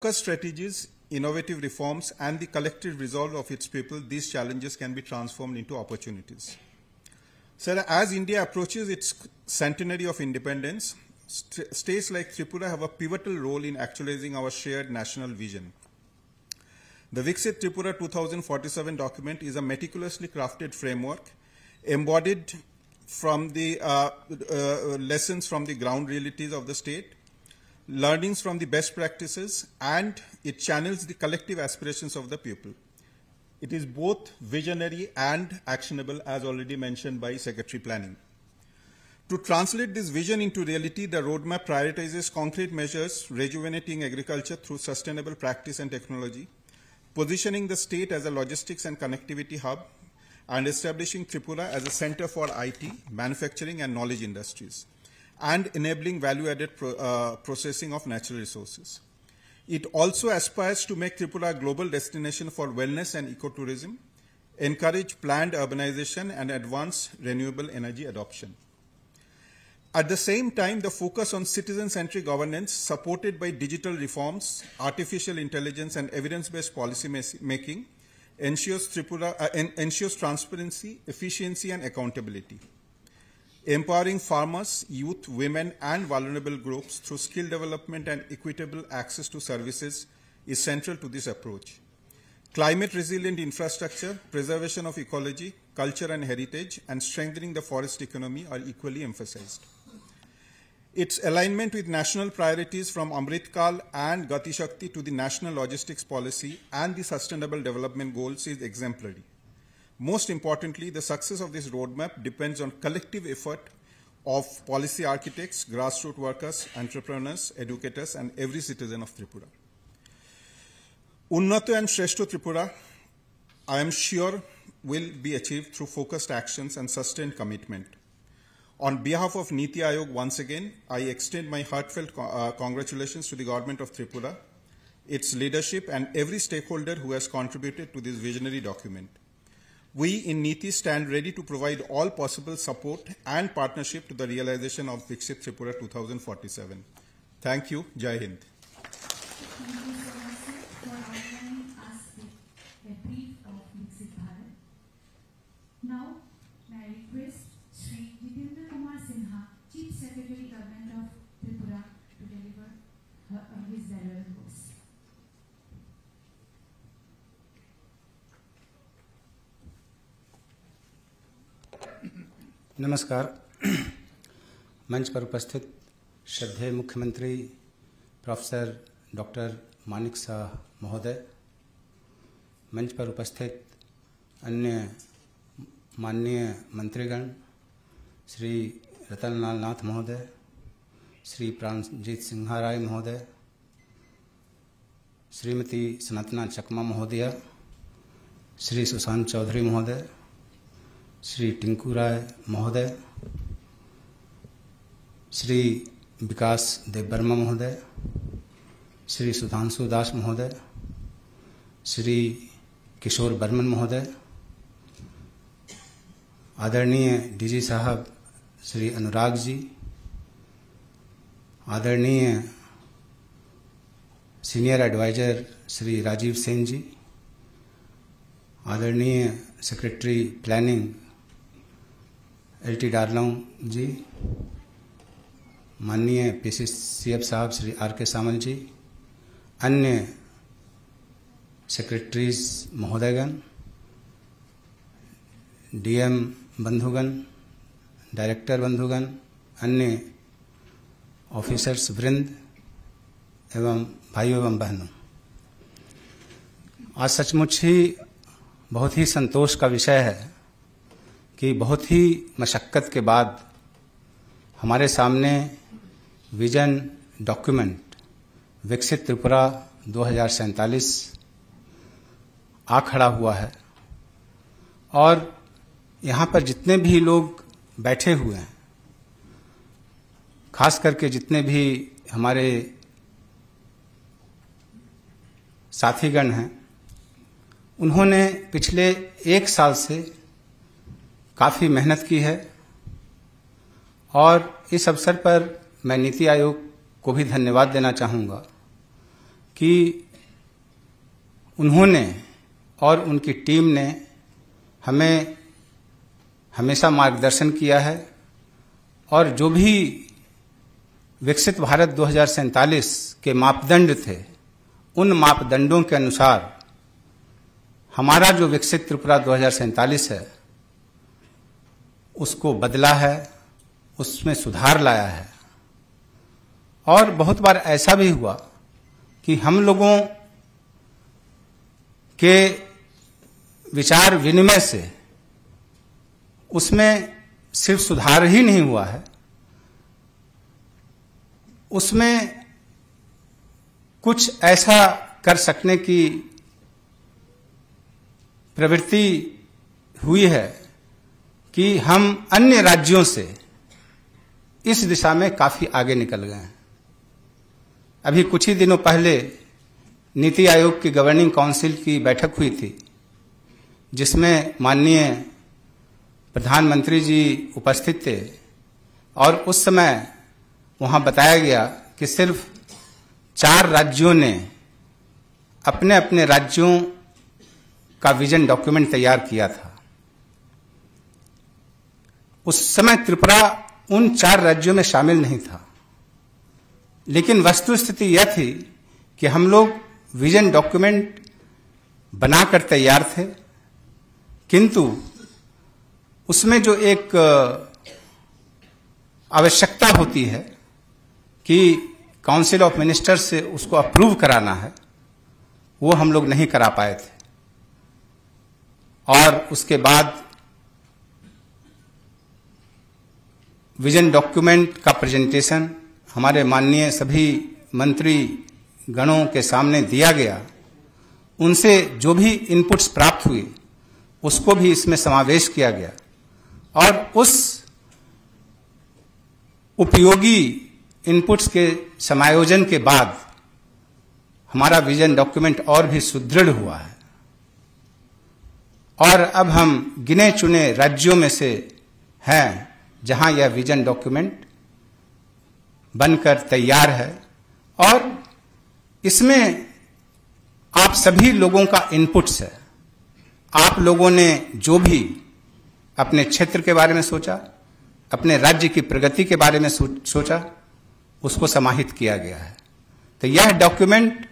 focused strategies, innovative reforms, and the collective resolve of its people, these challenges can be transformed into opportunities. So as India approaches its centenary of independence, states like Tripura have a pivotal role in actualizing our shared national vision. The Viksit Tripura 2047 document is a meticulously crafted framework embodied from the lessons from the ground realities of the state, learnings from the best practices, and it channels the collective aspirations of the people. It is both visionary and actionable, as already mentioned by Secretary Planning. To translate this vision into reality, the roadmap prioritizes concrete measures rejuvenating agriculture through sustainable practice and technology, positioning the state as a logistics and connectivity hub, and establishing Tripura as a center for IT, manufacturing, and knowledge industries, and enabling value-added processing of natural resources. It also aspires to make Tripura a global destination for wellness and ecotourism, encourage planned urbanization, and advance renewable energy adoption. At the same time, the focus on citizen-centric governance, supported by digital reforms, artificial intelligence, and evidence-based policy making, ensures transparency, efficiency, and accountability. Empowering farmers, youth, women, and vulnerable groups through skill development and equitable access to services is central to this approach. Climate-resilient infrastructure, preservation of ecology, culture and heritage, and strengthening the forest economy are equally emphasized. Its alignment with national priorities from Amrit Kal and Gati Shakti to the national logistics policy and the sustainable development goals is exemplary. Most importantly, the success of this roadmap depends on collective effort of policy architects, grassroots workers, entrepreneurs, educators, and every citizen of Tripura. Unnato and Shreshto Tripura, I am sure, will be achieved through focused actions and sustained commitment. On behalf of Niti Aayog, once again, I extend my heartfelt congratulations to the government of Tripura, its leadership, and every stakeholder who has contributed to this visionary document. We in NITI stand ready to provide all possible support and partnership to the realization of Viksit Tripura 2047. Thank you. Jai Hind. Thank you so much, sir, for outlining us a brief of Viksit Bharat. Now, may I request Shri Jitendra Kumar Sinha, Chief Secretary, Government of Tripura, to deliver his valuable words. नमस्कार। मंच पर उपस्थित श्रद्धेय मुख्यमंत्री professor doctor Manik Shah महोदय, मंच पर उपस्थित अन्य माननीय मंत्रीगण, श्री रतनलाल नाथ महोदय, श्री प्राणजीत सिंह राय महोदय, श्रीमती सनातना चकमा महोदया, श्री सुशांत चौधरी महोदय, श्री टिंकू राय महोदय, श्री विकास देववर्मा महोदय, श्री सुधांशु दास महोदय, श्री किशोर बर्मन महोदय, आदरणीय डीजी साहब श्री अनुराग जी, आदरणीय सीनियर एडवाइजर श्री राजीव सेन जी, आदरणीय सेक्रेटरी प्लानिंग एल.टी. डारलौंग जी, माननीय पीसीसीएफ साहब श्री आर.के. सामल जी, अन्य सेक्रेटरीज महोदयगण, डीएम बंधुगण, डायरेक्टर बंधुगण, अन्य ऑफिसर्स वृंद एवं भाइयों एवं बहनों, आज सचमुच ही बहुत ही संतोष का विषय है कि बहुत ही मशक्कत के बाद हमारे सामने विजन डॉक्यूमेंट विकसित त्रिपुरा 2047 आ खड़ा हुआ है। और यहाँ पर जितने भी लोग बैठे हुए हैं, खास करके जितने भी हमारे साथीगण हैं, उन्होंने पिछले 1 साल से काफ़ी मेहनत की है और इस अवसर पर मैं नीति आयोग को भी धन्यवाद देना चाहूँगा कि उन्होंने और उनकी टीम ने हमें हमेशा मार्गदर्शन किया है और जो भी विकसित भारत 2047 के मापदंड थे, उन मापदंडों के अनुसार हमारा जो विकसित त्रिपुरा 2047 है उसको बदला है, उसमें सुधार लाया है। और बहुत बार ऐसा भी हुआ कि हम लोगों के विचार विनिमय से उसमें सिर्फ सुधार ही नहीं हुआ है, उसमें कुछ ऐसा कर सकने की प्रवृत्ति हुई है कि हम अन्य राज्यों से इस दिशा में काफी आगे निकल गए हैं। अभी कुछ ही दिनों पहले नीति आयोग की गवर्निंग काउंसिल की बैठक हुई थी, जिसमें माननीय प्रधानमंत्री जी उपस्थित थे और उस समय वहां बताया गया कि सिर्फ 4 राज्यों ने अपने अपने राज्यों का विजन डॉक्यूमेंट तैयार किया था। उस समय त्रिपुरा उन 4 राज्यों में शामिल नहीं था, लेकिन वस्तुस्थिति यह थी कि हम लोग विजन डॉक्यूमेंट बनाकर तैयार थे, किंतु उसमें जो एक आवश्यकता होती है कि काउंसिल ऑफ मिनिस्टर्स से उसको अप्रूव कराना है, वो हम लोग नहीं करा पाए थे। और उसके बाद विजन डॉक्यूमेंट का प्रेजेंटेशन हमारे माननीय सभी मंत्री गणों के सामने दिया गया। उनसे जो भी इनपुट्स प्राप्त हुए उसको भी इसमें समावेश किया गया और उस उपयोगी इनपुट्स के समायोजन के बाद हमारा विजन डॉक्यूमेंट और भी सुदृढ़ हुआ है। और अब हम गिने चुने राज्यों में से हैं जहां यह विजन डॉक्यूमेंट बनकर तैयार है और इसमें आप सभी लोगों का इनपुट्स है। आप लोगों ने जो भी अपने क्षेत्र के बारे में सोचा, अपने राज्य की प्रगति के बारे में सोचा, उसको समाहित किया गया है। तो यह डॉक्यूमेंट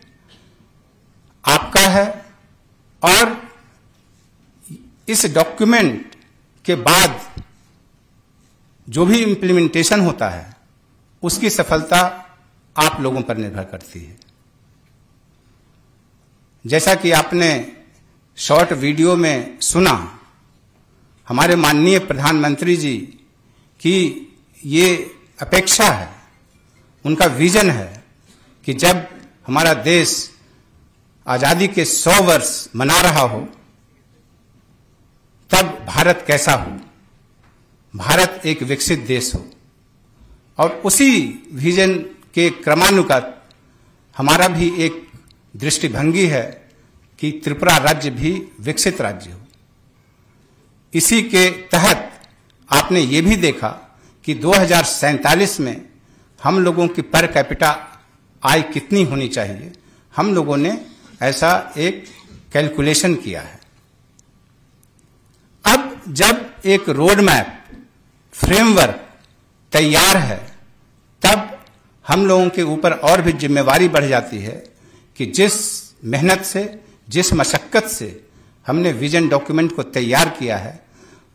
आपका है और इस डॉक्यूमेंट के बाद जो भी इम्प्लीमेंटेशन होता है उसकी सफलता आप लोगों पर निर्भर करती है। जैसा कि आपने शॉर्ट वीडियो में सुना, हमारे माननीय प्रधानमंत्री जी की ये अपेक्षा है, उनका विजन है कि जब हमारा देश आजादी के 100 वर्ष मना रहा हो तब भारत कैसा हो, भारत एक विकसित देश हो। और उसी विजन के क्रमानुगत हमारा भी एक दृष्टिभंगी है कि त्रिपुरा राज्य भी विकसित राज्य हो। इसी के तहत आपने ये भी देखा कि 2047 में हम लोगों की पर कैपिटा आय कितनी होनी चाहिए, हम लोगों ने ऐसा एक कैलकुलेशन किया है। अब जब एक रोड मैप फ्रेमवर्क तैयार है तब हम लोगों के ऊपर और भी जिम्मेवारी बढ़ जाती है कि जिस मेहनत से, जिस मशक्कत से हमने विजन डॉक्यूमेंट को तैयार किया है,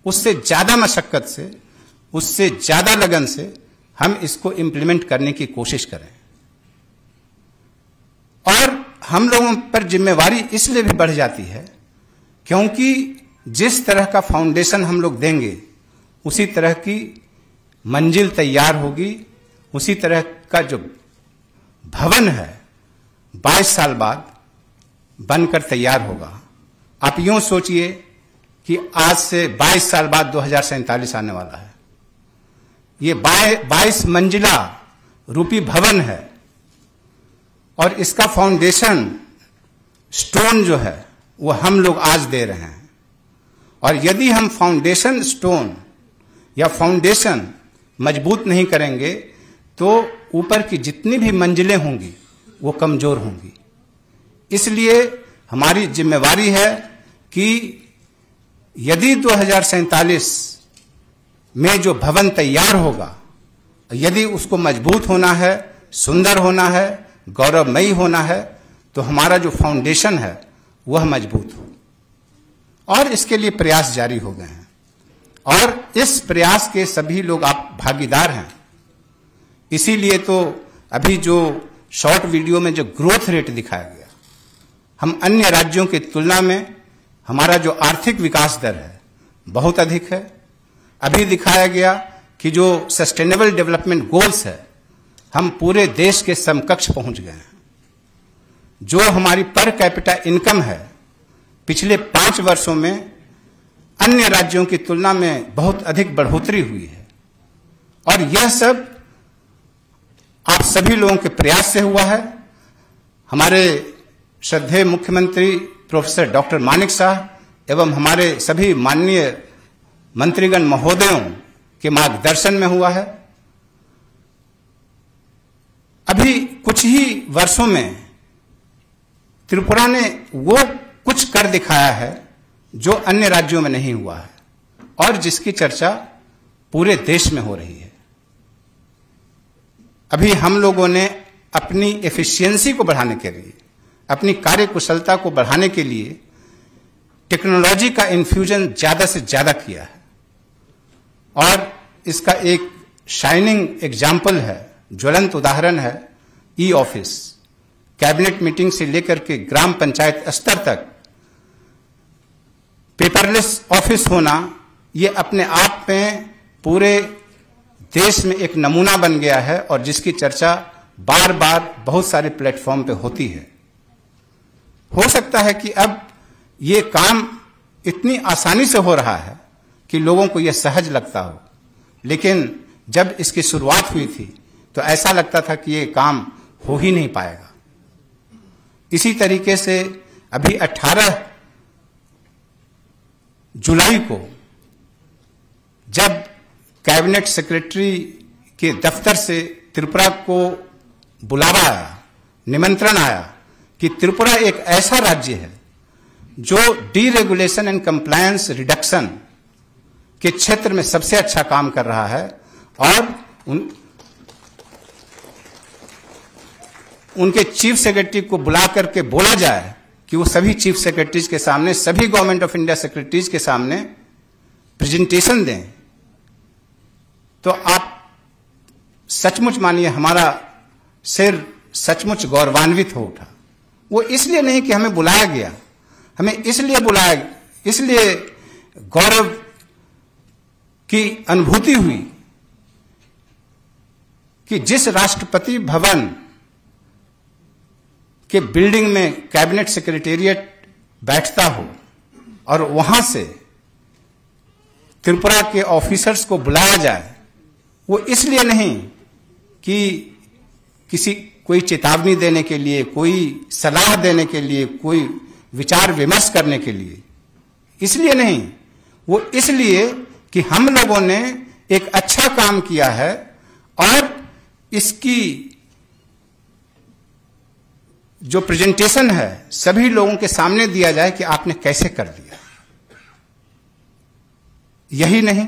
उससे ज्यादा मशक्कत से, उससे ज्यादा लगन से हम इसको इम्प्लीमेंट करने की कोशिश करें। और हम लोगों पर जिम्मेवारी इसलिए भी बढ़ जाती है क्योंकि जिस तरह का फाउंडेशन हम लोग देंगे उसी तरह की मंजिल तैयार होगी, उसी तरह का जो भवन है 22 साल बाद बनकर तैयार होगा। आप यूं सोचिए कि आज से 22 साल बाद 2047 आने वाला है। ये 22 मंजिला रूपी भवन है और इसका फाउंडेशन स्टोन जो है वो हम लोग आज दे रहे हैं। और यदि हम फाउंडेशन स्टोन या फाउंडेशन मजबूत नहीं करेंगे तो ऊपर की जितनी भी मंजिलें होंगी वो कमजोर होंगी। इसलिए हमारी जिम्मेवारी है कि यदि 2047 में जो भवन तैयार होगा, यदि उसको मजबूत होना है, सुंदर होना है, गौरवमयी होना है, तो हमारा जो फाउंडेशन है वह मजबूत हो। और इसके लिए प्रयास जारी हो गए हैं और इस प्रयास के सभी लोग आप भागीदार हैं। इसीलिए तो अभी जो शॉर्ट वीडियो में जो ग्रोथ रेट दिखाया गया, हम अन्य राज्यों की तुलना में हमारा जो आर्थिक विकास दर है बहुत अधिक है। अभी दिखाया गया कि जो सस्टेनेबल डेवलपमेंट गोल्स है, हम पूरे देश के समकक्ष पहुंच गए हैं। जो हमारी पर कैपिटा इनकम है, पिछले 5 वर्षों में अन्य राज्यों की तुलना में बहुत अधिक बढ़ोतरी हुई है। और यह सब आप सभी लोगों के प्रयास से हुआ है। हमारे श्रद्धेय मुख्यमंत्री प्रोफेसर डॉक्टर मानिक साह एवं हमारे सभी माननीय मंत्रीगण महोदयों के मार्गदर्शन में हुआ है। अभी कुछ ही वर्षों में त्रिपुरा ने वो कुछ कर दिखाया है जो अन्य राज्यों में नहीं हुआ है और जिसकी चर्चा पूरे देश में हो रही है। अभी हम लोगों ने अपनी एफिशिएंसी को बढ़ाने के लिए, अपनी कार्य कुशलता को बढ़ाने के लिए टेक्नोलॉजी का इन्फ्यूजन ज्यादा से ज्यादा किया है। और इसका एक शाइनिंग एग्जाम्पल है, ज्वलंत उदाहरण है ई ऑफिस। कैबिनेट मीटिंग से लेकर के ग्राम पंचायत स्तर तक पेपरलेस ऑफिस होना, ये अपने आप में पूरे देश में एक नमूना बन गया है और जिसकी चर्चा बार बार बहुत सारे प्लेटफॉर्म पे होती है। हो सकता है कि अब ये काम इतनी आसानी से हो रहा है कि लोगों को यह सहज लगता हो, लेकिन जब इसकी शुरुआत हुई थी तो ऐसा लगता था कि ये काम हो ही नहीं पाएगा। इसी तरीके से अभी 18 जुलाई को जब कैबिनेट सेक्रेटरी के दफ्तर से त्रिपुरा को बुलावा आया, निमंत्रण आया कि त्रिपुरा एक ऐसा राज्य है जो डीरेगुलेशन एंड कंप्लायंस रिडक्शन के क्षेत्र में सबसे अच्छा काम कर रहा है, और उनके चीफ सेक्रेटरी को बुला करके बोला जाए कि वो सभी चीफ सेक्रेटरीज के सामने, सभी गवर्नमेंट ऑफ इंडिया सेक्रेटरीज के सामने प्रेजेंटेशन दें, तो आप सचमुच मानिए हमारा सिर सचमुच गौरवान्वित हो उठा। वो इसलिए नहीं कि हमें बुलाया गया, हमें इसलिए बुलाया, इसलिए गौरव की अनुभूति हुई कि जिस राष्ट्रपति भवन के बिल्डिंग में कैबिनेट सेक्रेटेरिएट बैठता हो और वहां से त्रिपुरा के ऑफिसर्स को बुलाया जाए, वो इसलिए नहीं कि कोई चेतावनी देने के लिए, कोई सलाह देने के लिए, कोई विचार विमर्श करने के लिए, इसलिए नहीं, वो इसलिए कि हम लोगों ने एक अच्छा काम किया है और इसकी जो प्रेजेंटेशन है सभी लोगों के सामने दिया जाए कि आपने कैसे कर दिया। यही नहीं,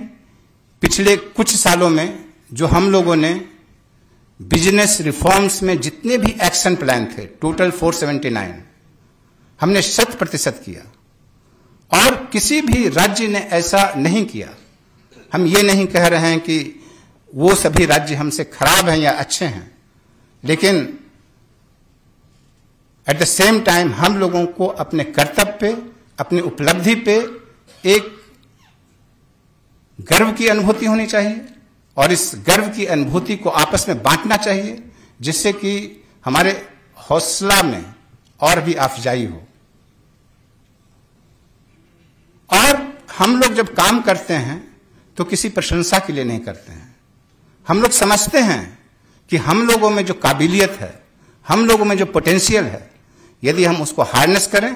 पिछले कुछ सालों में जो हम लोगों ने बिजनेस रिफॉर्म्स में जितने भी एक्शन प्लान थे, टोटल 479, हमने 100% किया और किसी भी राज्य ने ऐसा नहीं किया। हम ये नहीं कह रहे हैं कि वो सभी राज्य हमसे खराब हैं या अच्छे हैं, लेकिन एट द सेम टाइम हम लोगों को अपने कर्तव्य पे, अपनी उपलब्धि पे एक गर्व की अनुभूति होनी चाहिए और इस गर्व की अनुभूति को आपस में बांटना चाहिए, जिससे कि हमारे हौसला में और भी अफजाई हो। और हम लोग जब काम करते हैं तो किसी प्रशंसा के लिए नहीं करते हैं। हम लोग समझते हैं कि हम लोगों में जो काबिलियत है, हम लोगों में जो पोटेंशियल है, यदि हम उसको हार्नेस करें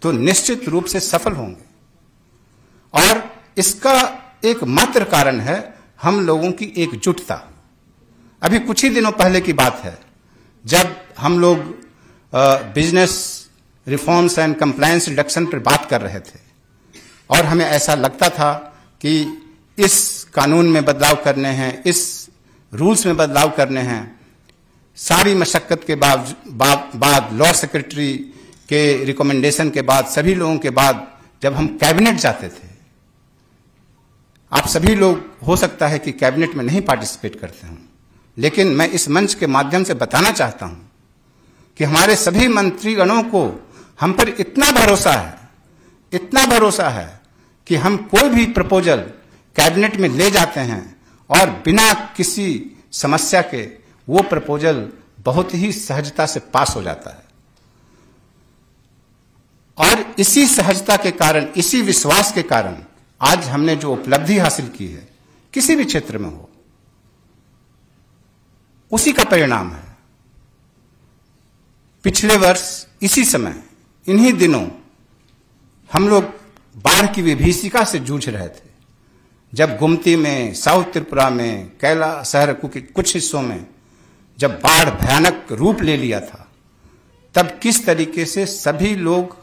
तो निश्चित रूप से सफल होंगे। और इसका एकमात्र कारण है हम लोगों की एकजुटता। अभी कुछ ही दिनों पहले की बात है, जब हम लोग business reforms and compliance reduction पर बात कर रहे थे और हमें ऐसा लगता था कि इस कानून में बदलाव करने हैं, इस रूल्स में बदलाव करने हैं। सारी मशक्कत के बाद लॉ सेक्रेटरी के रिकमेंडेशन के बाद, सभी लोगों के बाद जब हम कैबिनेट जाते थे, आप सभी लोग हो सकता है कि कैबिनेट में नहीं पार्टिसिपेट करते हों, लेकिन मैं इस मंच के माध्यम से बताना चाहता हूं कि हमारे सभी मंत्रीगणों को हम पर इतना भरोसा है कि हम कोई भी प्रपोजल कैबिनेट में ले जाते हैं और बिना किसी समस्या के वो प्रपोजल बहुत ही सहजता से पास हो जाता है। और इसी सहजता के कारण, इसी विश्वास के कारण आज हमने जो उपलब्धि हासिल की है, किसी भी क्षेत्र में हो, उसी का परिणाम है। पिछले वर्ष इसी समय, इन्हीं दिनों हम लोग बाढ़ की विभीषिका से जूझ रहे थे। जब गुमती में, साउथ त्रिपुरा में, कैला शहर के कुछ हिस्सों में जब बाढ़ भयानक रूप ले लिया था, तब किस तरीके से सभी लोग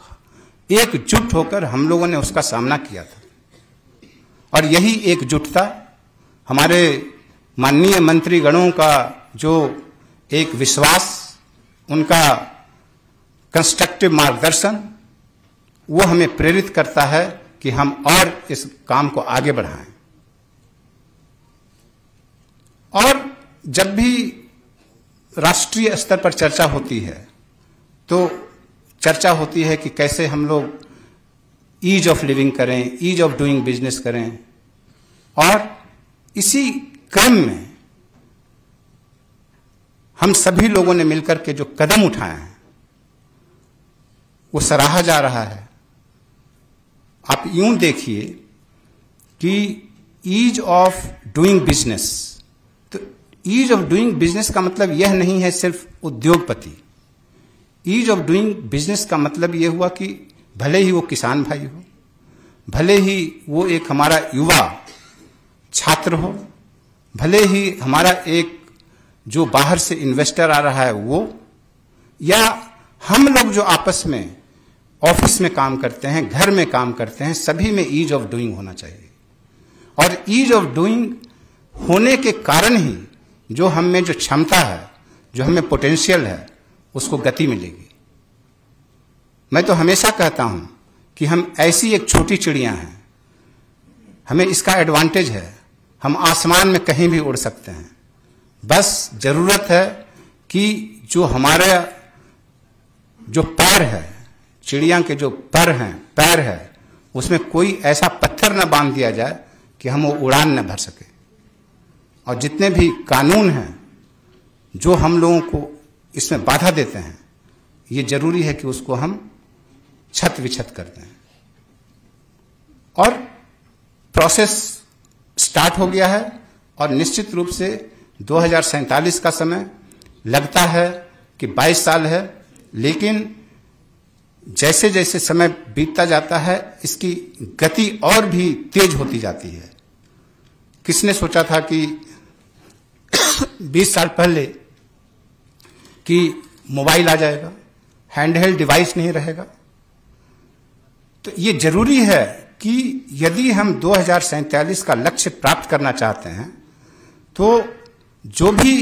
एकजुट होकर हम लोगों ने उसका सामना किया था। और यही एकजुटता हमारे माननीय मंत्रीगणों का जो एक विश्वास, उनका कंस्ट्रक्टिव मार्गदर्शन, वो हमें प्रेरित करता है कि हम और इस काम को आगे बढ़ाएं। और जब भी राष्ट्रीय स्तर पर चर्चा होती है तो चर्चा होती है कि कैसे हम लोग ईज ऑफ लिविंग करें, ईज ऑफ डूइंग बिजनेस करें। और इसी क्रम में हम सभी लोगों ने मिलकर के जो कदम उठाए हैं वो सराहा जा रहा है। आप यूं देखिए कि ईज ऑफ डूइंग बिजनेस, तो ईज ऑफ डूइंग बिजनेस का मतलब यह नहीं है सिर्फ उद्योगपति। ईज ऑफ डूइंग बिजनेस का मतलब यह हुआ कि भले ही वो किसान भाई हो, भले ही वो एक हमारा युवा छात्र हो, भले ही हमारा एक जो बाहर से इन्वेस्टर आ रहा है वो, या हम लोग जो आपस में ऑफिस में काम करते हैं, घर में काम करते हैं, सभी में ईज ऑफ डूइंग होना चाहिए। और ईज ऑफ डूइंग होने के कारण ही जो हम में जो क्षमता है, जो हमें पोटेंशियल है, उसको गति मिलेगी। मैं तो हमेशा कहता हूं कि हम ऐसी एक छोटी चिड़िया हैं, हमें इसका एडवांटेज है, हम आसमान में कहीं भी उड़ सकते हैं। बस जरूरत है कि जो हमारा जो पैर है, चिड़िया के जो पैर है, उसमें कोई ऐसा पत्थर न बांध दिया जाए कि हम वो उड़ान न भर सके। और जितने भी कानून हैं जो हम लोगों को इसमें बाधा देते हैं, ये जरूरी है कि उसको हम छत विछत कर दें। और प्रोसेस स्टार्ट हो गया है और निश्चित रूप से 2047 का समय लगता है कि 22 साल है, लेकिन जैसे जैसे समय बीतता जाता है इसकी गति और भी तेज होती जाती है। किसने सोचा था कि 20 साल पहले कि मोबाइल आ जाएगा, हैंडहेल्ड डिवाइस नहीं रहेगा। तो ये जरूरी है कि यदि हम 2047 का लक्ष्य प्राप्त करना चाहते हैं तो जो भी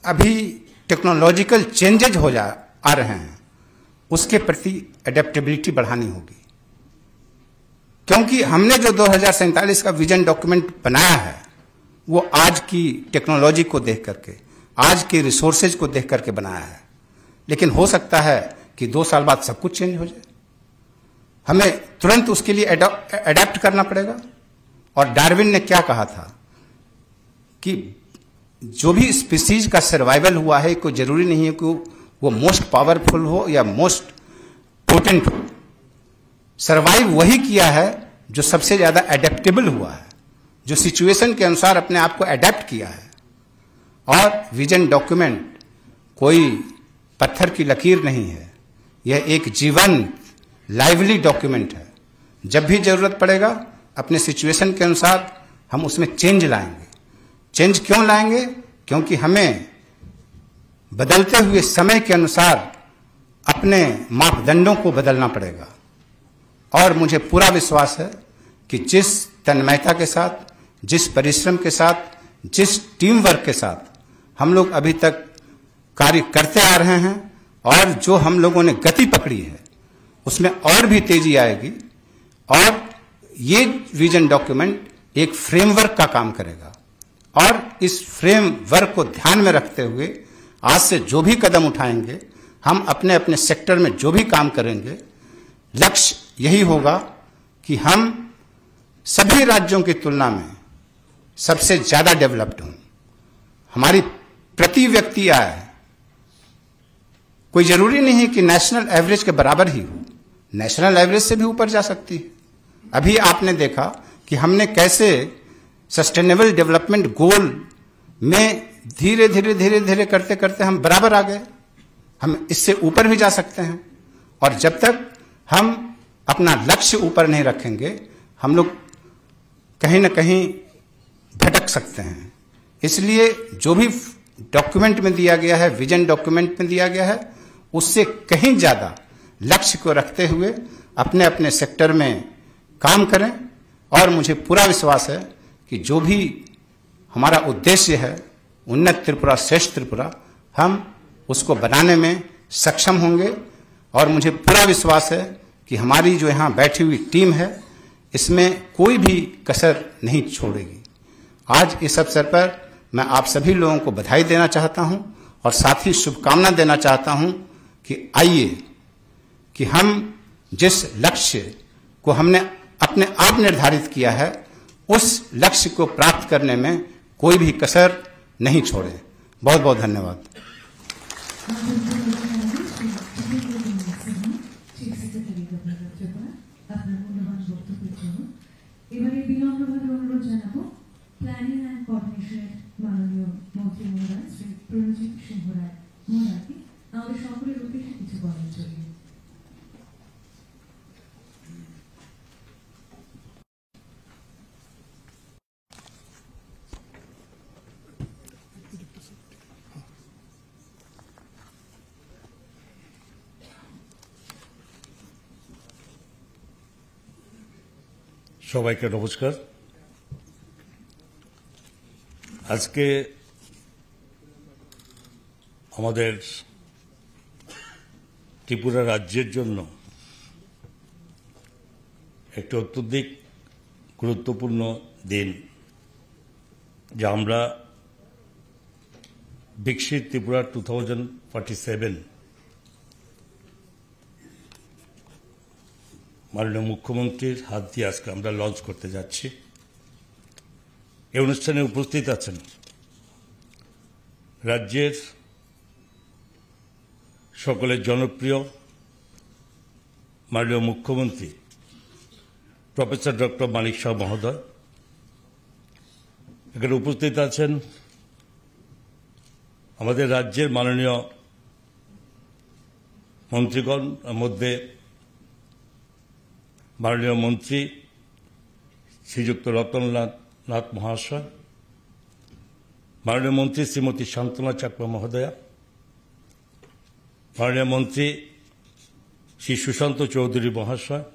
अभी टेक्नोलॉजिकल चेंजेज आ रहे हैं उसके प्रति एडेप्टेबिलिटी बढ़ानी होगी। क्योंकि हमने जो 2047 का विजन डॉक्यूमेंट बनाया है वो आज की टेक्नोलॉजी को देख करके, आज के रिसोर्सेज को देख करके बनाया है। लेकिन हो सकता है कि 2 साल बाद सब कुछ चेंज हो जाए, हमें तुरंत उसके लिए अडेप्ट करना पड़ेगा। और डार्विन ने क्या कहा था कि जो भी स्पीसीज का सर्वाइवल हुआ है, कोई जरूरी नहीं है कि वो मोस्ट पावरफुल हो या मोस्ट पोटेंट हो। सर्वाइव वही किया है जो सबसे ज्यादा एडेप्टेबल हुआ है, जो सिचुएशन के अनुसार अपने आप को एडेप्ट किया है। और विजन डॉक्यूमेंट कोई पत्थर की लकीर नहीं है, यह एक जीवंत लाइवली डॉक्यूमेंट है। जब भी जरूरत पड़ेगा अपने सिचुएशन के अनुसार हम उसमें चेंज लाएंगे। चेंज क्यों लाएंगे? क्योंकि हमें बदलते हुए समय के अनुसार अपने मापदंडों को बदलना पड़ेगा। और मुझे पूरा विश्वास है कि जिस तन्मयता के साथ, जिस परिश्रम के साथ, जिस टीम वर्क के साथ हम लोग अभी तक कार्य करते आ रहे हैं और जो हम लोगों ने गति पकड़ी है उसमें और भी तेजी आएगी। और ये विजन डॉक्यूमेंट एक फ्रेमवर्क का काम करेगा और इस फ्रेमवर्क को ध्यान में रखते हुए आज से जो भी कदम उठाएंगे, हम अपने अपने सेक्टर में जो भी काम करेंगे, लक्ष्य यही होगा कि हम सभी राज्यों की तुलना में सबसे ज्यादा डेवलप्ड हों। हमारी प्रति व्यक्ति आय कोई जरूरी नहीं है कि नेशनल एवरेज के बराबर ही हो, नेशनल एवरेज से भी ऊपर जा सकती है। अभी आपने देखा कि हमने कैसे सस्टेनेबल डेवलपमेंट गोल में धीरे धीरे करते करते हम बराबर आ गए। हम इससे ऊपर भी जा सकते हैं और जब तक हम अपना लक्ष्य ऊपर नहीं रखेंगे हम लोग कहीं ना कहीं भटक सकते हैं। इसलिए जो भी डॉक्यूमेंट में दिया गया है, विजन डॉक्यूमेंट में दिया गया है, उससे कहीं ज्यादा लक्ष्य को रखते हुए अपने अपने सेक्टर में काम करें। और मुझे पूरा विश्वास है कि जो भी हमारा उद्देश्य है, उन्नत त्रिपुरा, श्रेष्ठ त्रिपुरा, हम उसको बनाने में सक्षम होंगे। और मुझे पूरा विश्वास है कि हमारी जो यहाँ बैठी हुई टीम है इसमें कोई भी कसर नहीं छोड़ेगी। आज इस अवसर पर मैं आप सभी लोगों को बधाई देना चाहता हूं और साथ ही शुभकामना देना चाहता हूं कि आइए कि हम जिस लक्ष्य को हमने अपने आप निर्धारित किया है उस लक्ष्य को प्राप्त करने में कोई भी कसर नहीं छोड़े। बहुत बहुत धन्यवाद। প্ল্যানিং অ্যান্ড কোঅর্ডিনেশনের মাননীয় মন্ত্রী মহোদয় শ্রী প্রণজিৎ সিংহ রায় মহোদয়কে আমাদের সকলের উদ্দেশ্যে কিছু বলার জন্য। সবাইকে নমস্কার। আজকে আমাদের ত্রিপুরা রাজ্যের জন্য একটি অত্যধিক গুরুত্বপূর্ণ দিন, যা আমরা বিকশিত ত্রিপুরা 2047 মাননীয় মুখ্যমন্ত্রীর হাত দিয়ে আজকে আমরা লঞ্চ করতে যাচ্ছি। এই অনুষ্ঠানে উপস্থিত আছেন রাজ্যের সকলের জনপ্রিয় মাননীয় মুখ্যমন্ত্রী প্রফেসর ডক্টর মানিক সাহা মহোদয়। এখানে উপস্থিত আছেন আমাদের রাজ্যের মাননীয় মন্ত্রীগণ, মধ্যে মাননীয় মন্ত্রী শ্রীযুক্ত রতনলাল নাথ মহাশয়, মাননীয় মন্ত্রী শ্রীমতী শান্তনা চাকমা মহোদয়া, মাননীয় মন্ত্রী শ্রী সুশান্ত চৌধুরী মহাশয়,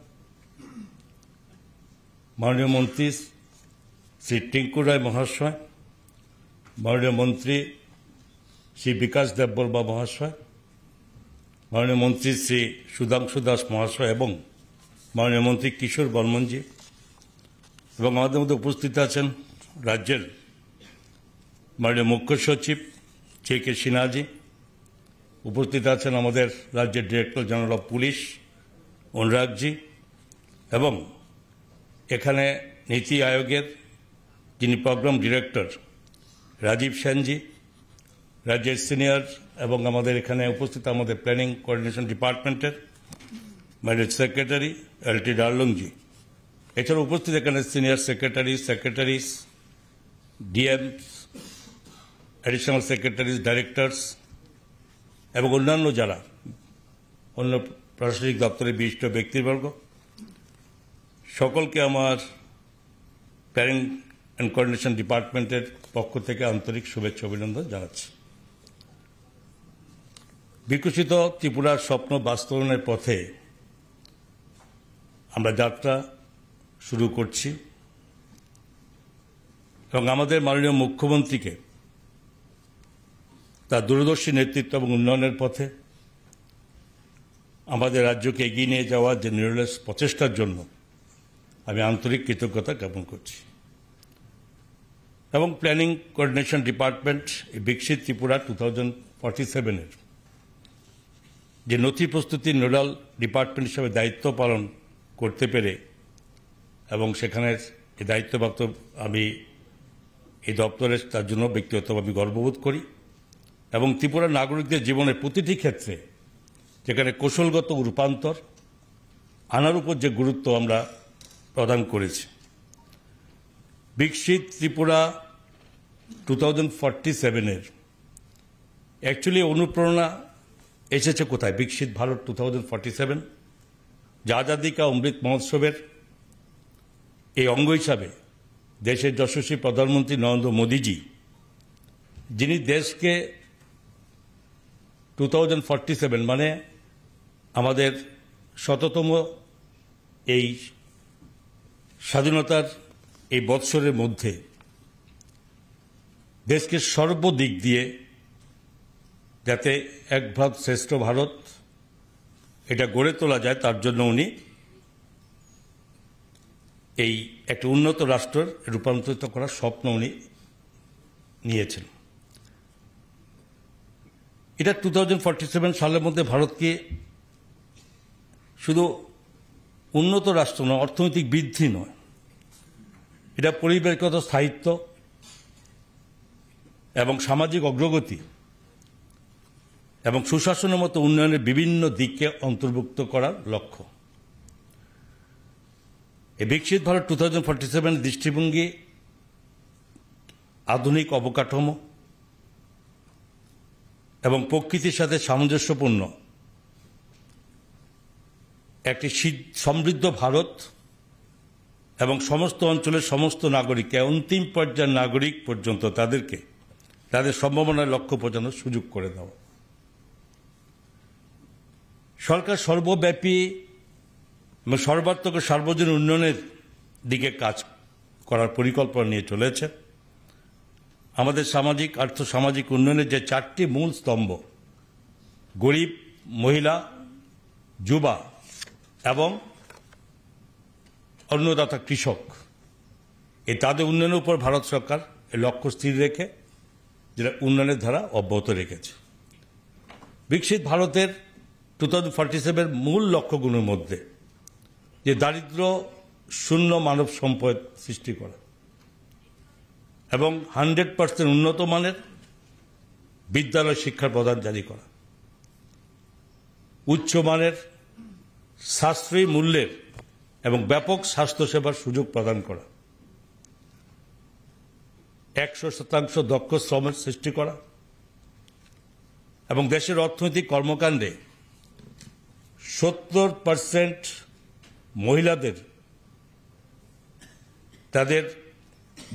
মাননীয় মন্ত্রী শ্রী টিঙ্কু রায় মহাশয়, মাননীয় মন্ত্রী শ্রী বিকাশ দেববর্মা মহাশয়, মাননীয় মন্ত্রী শ্রী সুধাংশু দাস মহাশয় এবং মাননীয় মন্ত্রী কিশোর বর্মনজি, এবং আমাদের মধ্যে উপস্থিত আছেন রাজ্যের মাননীয় মুখ্য সচিব কে কে সিনহাজি, উপস্থিত আছেন আমাদের রাজ্যের ডিরেক্টর জেনারেল অফ পুলিশ অনুরাগজি, এবং এখানে নীতি আয়োগের যিনি প্রোগ্রাম ডিরেক্টর রাজীব সেনজি, রাজ্যের সিনিয়র, এবং আমাদের এখানে উপস্থিত আমাদের প্ল্যানিং কোঅর্ডিনেশন ডিপার্টমেন্টের মাননীয় সেক্রেটারি এলটি ডার্লংজি। এছাড়া উপস্থিত এখানে senior secretaries, DMs, additional secretaries, directors এবং অন্যান্য যারা অন্য প্রশাসনিক দপ্তরের বিশিষ্ট ব্যক্তিবর্গ, সকলকে আমার প্ল্যানিং অ্যান্ড কোঅর্ডিনেশন ডিপার্টমেন্টের পক্ষ থেকে আন্তরিক শুভেচ্ছা অভিনন্দন জানাচ্ছি। বিকশিত ত্রিপুরার স্বপ্ন বাস্তবায়নের পথে আমরা যাত্রা শুরু করছি এবং আমাদের মাননীয় মুখ্যমন্ত্রীকে তার দূরদর্শী নেতৃত্ব এবং উন্নয়নের পথে আমাদের রাজ্যকে এগিয়ে নিয়ে যাওয়ার যে নিরলস প্রচেষ্টার জন্য আমি আন্তরিক কৃতজ্ঞতা জ্ঞাপন করছি এবং প্ল্যানিং কোঅর্ডিনেশন ডিপার্টমেন্ট এই বিকশিত ত্রিপুরা 2047-এর যে নথি প্রস্তুতি নোডাল ডিপার্টমেন্ট হিসেবে দায়িত্ব পালন করতে পেরে এবং সেখানে এই দায়িত্বপ্রাপ্ত আমি এই দপ্তরের তার জন্য ব্যক্তিগতভাবে গর্ববোধ করি এবং ত্রিপুরার নাগরিকদের জীবনের প্রতিটি ক্ষেত্রে যেখানে কৌশলগত রূপান্তর আনার উপর যে গুরুত্ব আমরা প্রদান করেছি। বিকশিত ত্রিপুরা 2047-এর অ্যাকচুয়ালি অনুপ্রেরণা এসেছে কোথায়? বিকশিত ভারত 2047 যা আজাদী কা অমৃত মহোৎসবের এই অঙ্গ হিসাবে দেশের যশস্বী প্রধানমন্ত্রী নরেন্দ্র মোদীজি, যিনি দেশকে 2047 মানে আমাদের 100তম এই স্বাধীনতার এই বৎসরের মধ্যে দেশকে সর্বদিক দিয়ে যাতে এক ভারত শ্রেষ্ঠ ভারত এটা গড়ে তোলা যায় তার জন্য উনি এই একটা উন্নত রাষ্ট্রের রূপান্তরিত করার স্বপ্ন উনি নিয়েছেন। এটা 2047 সালের মধ্যে ভারতকে শুধু উন্নত রাষ্ট্র নয়, অর্থনৈতিক বৃদ্ধি নয়, এটা পরিবেশগত স্থায়িত্ব এবং সামাজিক অগ্রগতি এবং সুশাসনের মতো উন্নয়নের বিভিন্ন দিককে অন্তর্ভুক্ত করার লক্ষ্য। এই বিকশিত ভারত 2047 দৃষ্টিভঙ্গি আধুনিক অবকাঠামো এবং প্রকৃতির সাথে সামঞ্জস্যপূর্ণ একটি সমৃদ্ধ ভারত এবং সমস্ত অঞ্চলের সমস্ত নাগরিককে অন্তিম পর্যায়ের নাগরিক পর্যন্ত তাদেরকে তাদের সম্ভাবনার লক্ষ্য পৌঁছানোর সুযোগ করে দেওয়া। সরকার সর্বব্যাপী এবং সর্বাত্মক সার্বজনীন উন্নয়নের দিকে কাজ করার পরিকল্পনা নিয়ে চলেছে। আমাদের সামাজিক আর্থসামাজিক উন্নয়নের যে 4টি মূল স্তম্ভ গরিব, মহিলা, যুবা এবং অন্নদাতা কৃষক, এই তাদের উন্নয়নের উপর ভারত সরকার এই লক্ষ্য স্থির রেখে যেটা উন্নয়নের ধারা অব্যাহত রেখেছে। বিকশিত ভারতের 2047 মূল লক্ষ্যগুলোর মধ্যে যে দারিদ্র শূন্য মানব সম্পদ সৃষ্টি করা এবং 100% উন্নত মানের বিদ্যালয় শিক্ষার প্রদান জারি করা, উচ্চমানের সাশ্রয়ী মূল্যের এবং ব্যাপক স্বাস্থ্যসেবার সুযোগ প্রদান করা, 100% দক্ষ শ্রমের সৃষ্টি করা এবং দেশের অর্থনৈতিক কর্মকাণ্ডে 70% মহিলাদের তাদের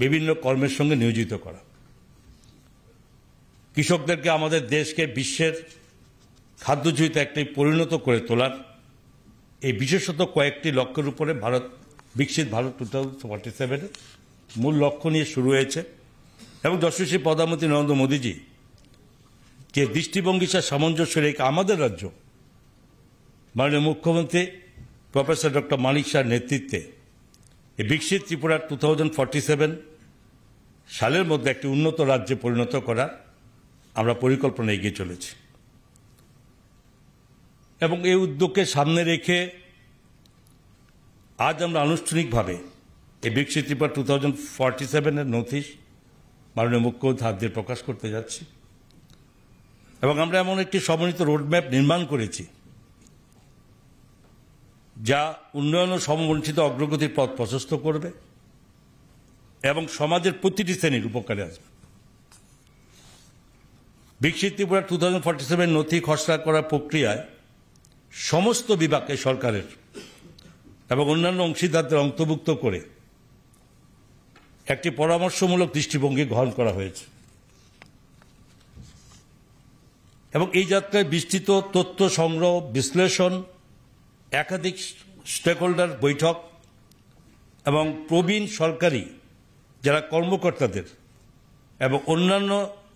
বিভিন্ন কর্মের সঙ্গে নিয়োজিত করা, কৃষকদেরকে আমাদের দেশকে বিশ্বের খাদ্যজয়িত একটি পরিণত করে তোলার এই বিশেষত কয়েকটি লক্ষ্যের উপরে বিকশিত ভারত 2047 মূল লক্ষ্য নিয়ে শুরু হয়েছে এবং যশস্বী প্রধানমন্ত্রী নরেন্দ্র মোদীজি যে দৃষ্টিভঙ্গির সাথে সামঞ্জস্য রেখে আমাদের রাজ্য মাননীয় মুখ্যমন্ত্রী প্রফেসর ডক্টর মানিক শাহর নেতৃত্বে এই বিকশিত ত্রিপুরা 2047 সালের মধ্যে একটি উন্নত রাজ্যে পরিণত করার আমরা পরিকল্পনা এগিয়ে চলেছি এবং এই উদ্যোগকে সামনে রেখে আজ আমরা আনুষ্ঠানিকভাবে এই বিকশিত ত্রিপুরা 2047-এর নোটিশ মাননীয় মুখ্যমন্ত্রীর হাত দিয়ে প্রকাশ করতে যাচ্ছি এবং আমরা এমন একটি সমন্বিত রোডম্যাপ নির্মাণ করেছি যা উন্নয়ন ও সমবঞ্চিত অগ্রগতির পথ প্রশস্ত করবে এবং সমাজের প্রতিটি শ্রেণীর উপকারে আসবে। বিকশিত ত্রিপুরা 2047 নথি খসড়া করার প্রক্রিয়ায় সমস্ত বিভাগকে সরকারের এবং অন্যান্য অংশীদারদের অন্তর্ভুক্ত করে একটি পরামর্শমূলক দৃষ্টিভঙ্গি গ্রহণ করা হয়েছে। এবং এই যাত্রায় বিস্তৃত তথ্য সংগ্রহ, বিশ্লেষণ, একাধিক স্টেকহোল্ডার বৈঠক এবং প্রবীণ সরকারি যারা কর্মকর্তাদের এবং অন্যান্য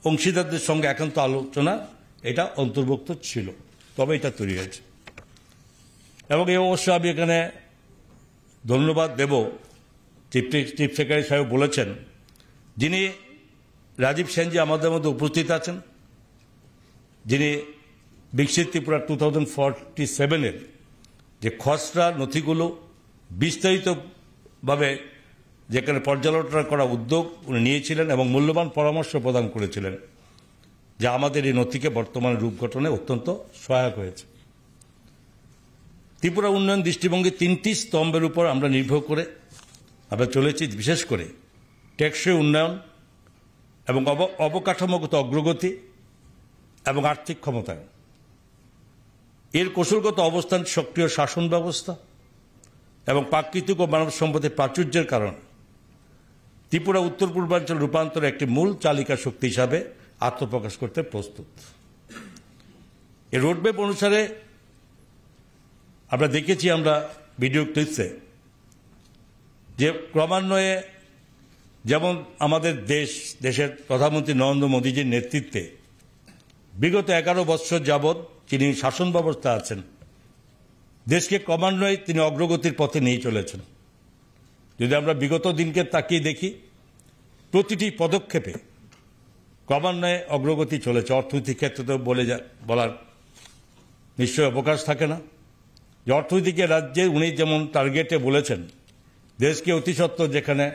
অংশীদারদের সঙ্গে একান্ত আলোচনা এটা অন্তর্ভুক্ত ছিল, তবে এটা তৈরি হয়েছে। এবং এই অবশ্য আমি এখানে ধন্যবাদ দেব, চিফ সেক্রেটারি সাহেব বলেছেন, যিনি রাজীব সেনজি আমাদের মধ্যে উপস্থিত আছেন, যিনি বিকশিত ত্রিপুরা 2047-এর যে খসড়া নথিগুলো বিস্তারিতভাবে যেখানে পর্যালোচনা করা উদ্যোগ উনি নিয়েছিলেন এবং মূল্যবান পরামর্শ প্রদান করেছিলেন, যা আমাদের এই নথিকে বর্তমান রূপ গঠনে অত্যন্ত সহায়ক হয়েছে। ত্রিপুরা উন্নয়ন দৃষ্টিভঙ্গি 3টি স্তম্ভের উপর আমরা নির্ভর করে আমরা চলেছি, বিশেষ করে টেকসই উন্নয়ন এবং অবকাঠামোগত অগ্রগতি এবং আর্থিক ক্ষমতায়ন। এর কৌশলগত অবস্থান সক্রিয় শাসন ব্যবস্থা এবং প্রাকৃতিক ও মানব সম্পদের প্রাচুর্যের কারণে ত্রিপুরা উত্তর পূর্বাঞ্চল রূপান্তরে একটি মূল চালিকা শক্তি হিসাবে আত্মপ্রকাশ করতে প্রস্তুত। এই রোডম্যাপ অনুসারে আমরা দেখেছি, আমরা ভিডিও ক্লিপসে, যে ক্রমান্বয়ে যেমন আমাদের দেশের প্রধানমন্ত্রী নরেন্দ্র মোদীজির নেতৃত্বে বিগত 11 বৎসর যাবৎ যিনি শাসন ব্যবস্থা আছেন, দেশকে ক্রমান্বয়ে তিনি অগ্রগতির পথে নিয়ে চলেছেন। যদি আমরা বিগত দিনকে তাকিয়ে দেখি, প্রতিটি পদক্ষেপে ক্রমান্বয়ে অগ্রগতি চলেছে। অর্থনৈতিক ক্ষেত্রে তো বলার নিশ্চয় অবকাশ থাকে না, যে অর্থনীতিকে রাজ্যে উনি যেমন টার্গেটে বলেছেন দেশকে অতি সত্বর যেখানে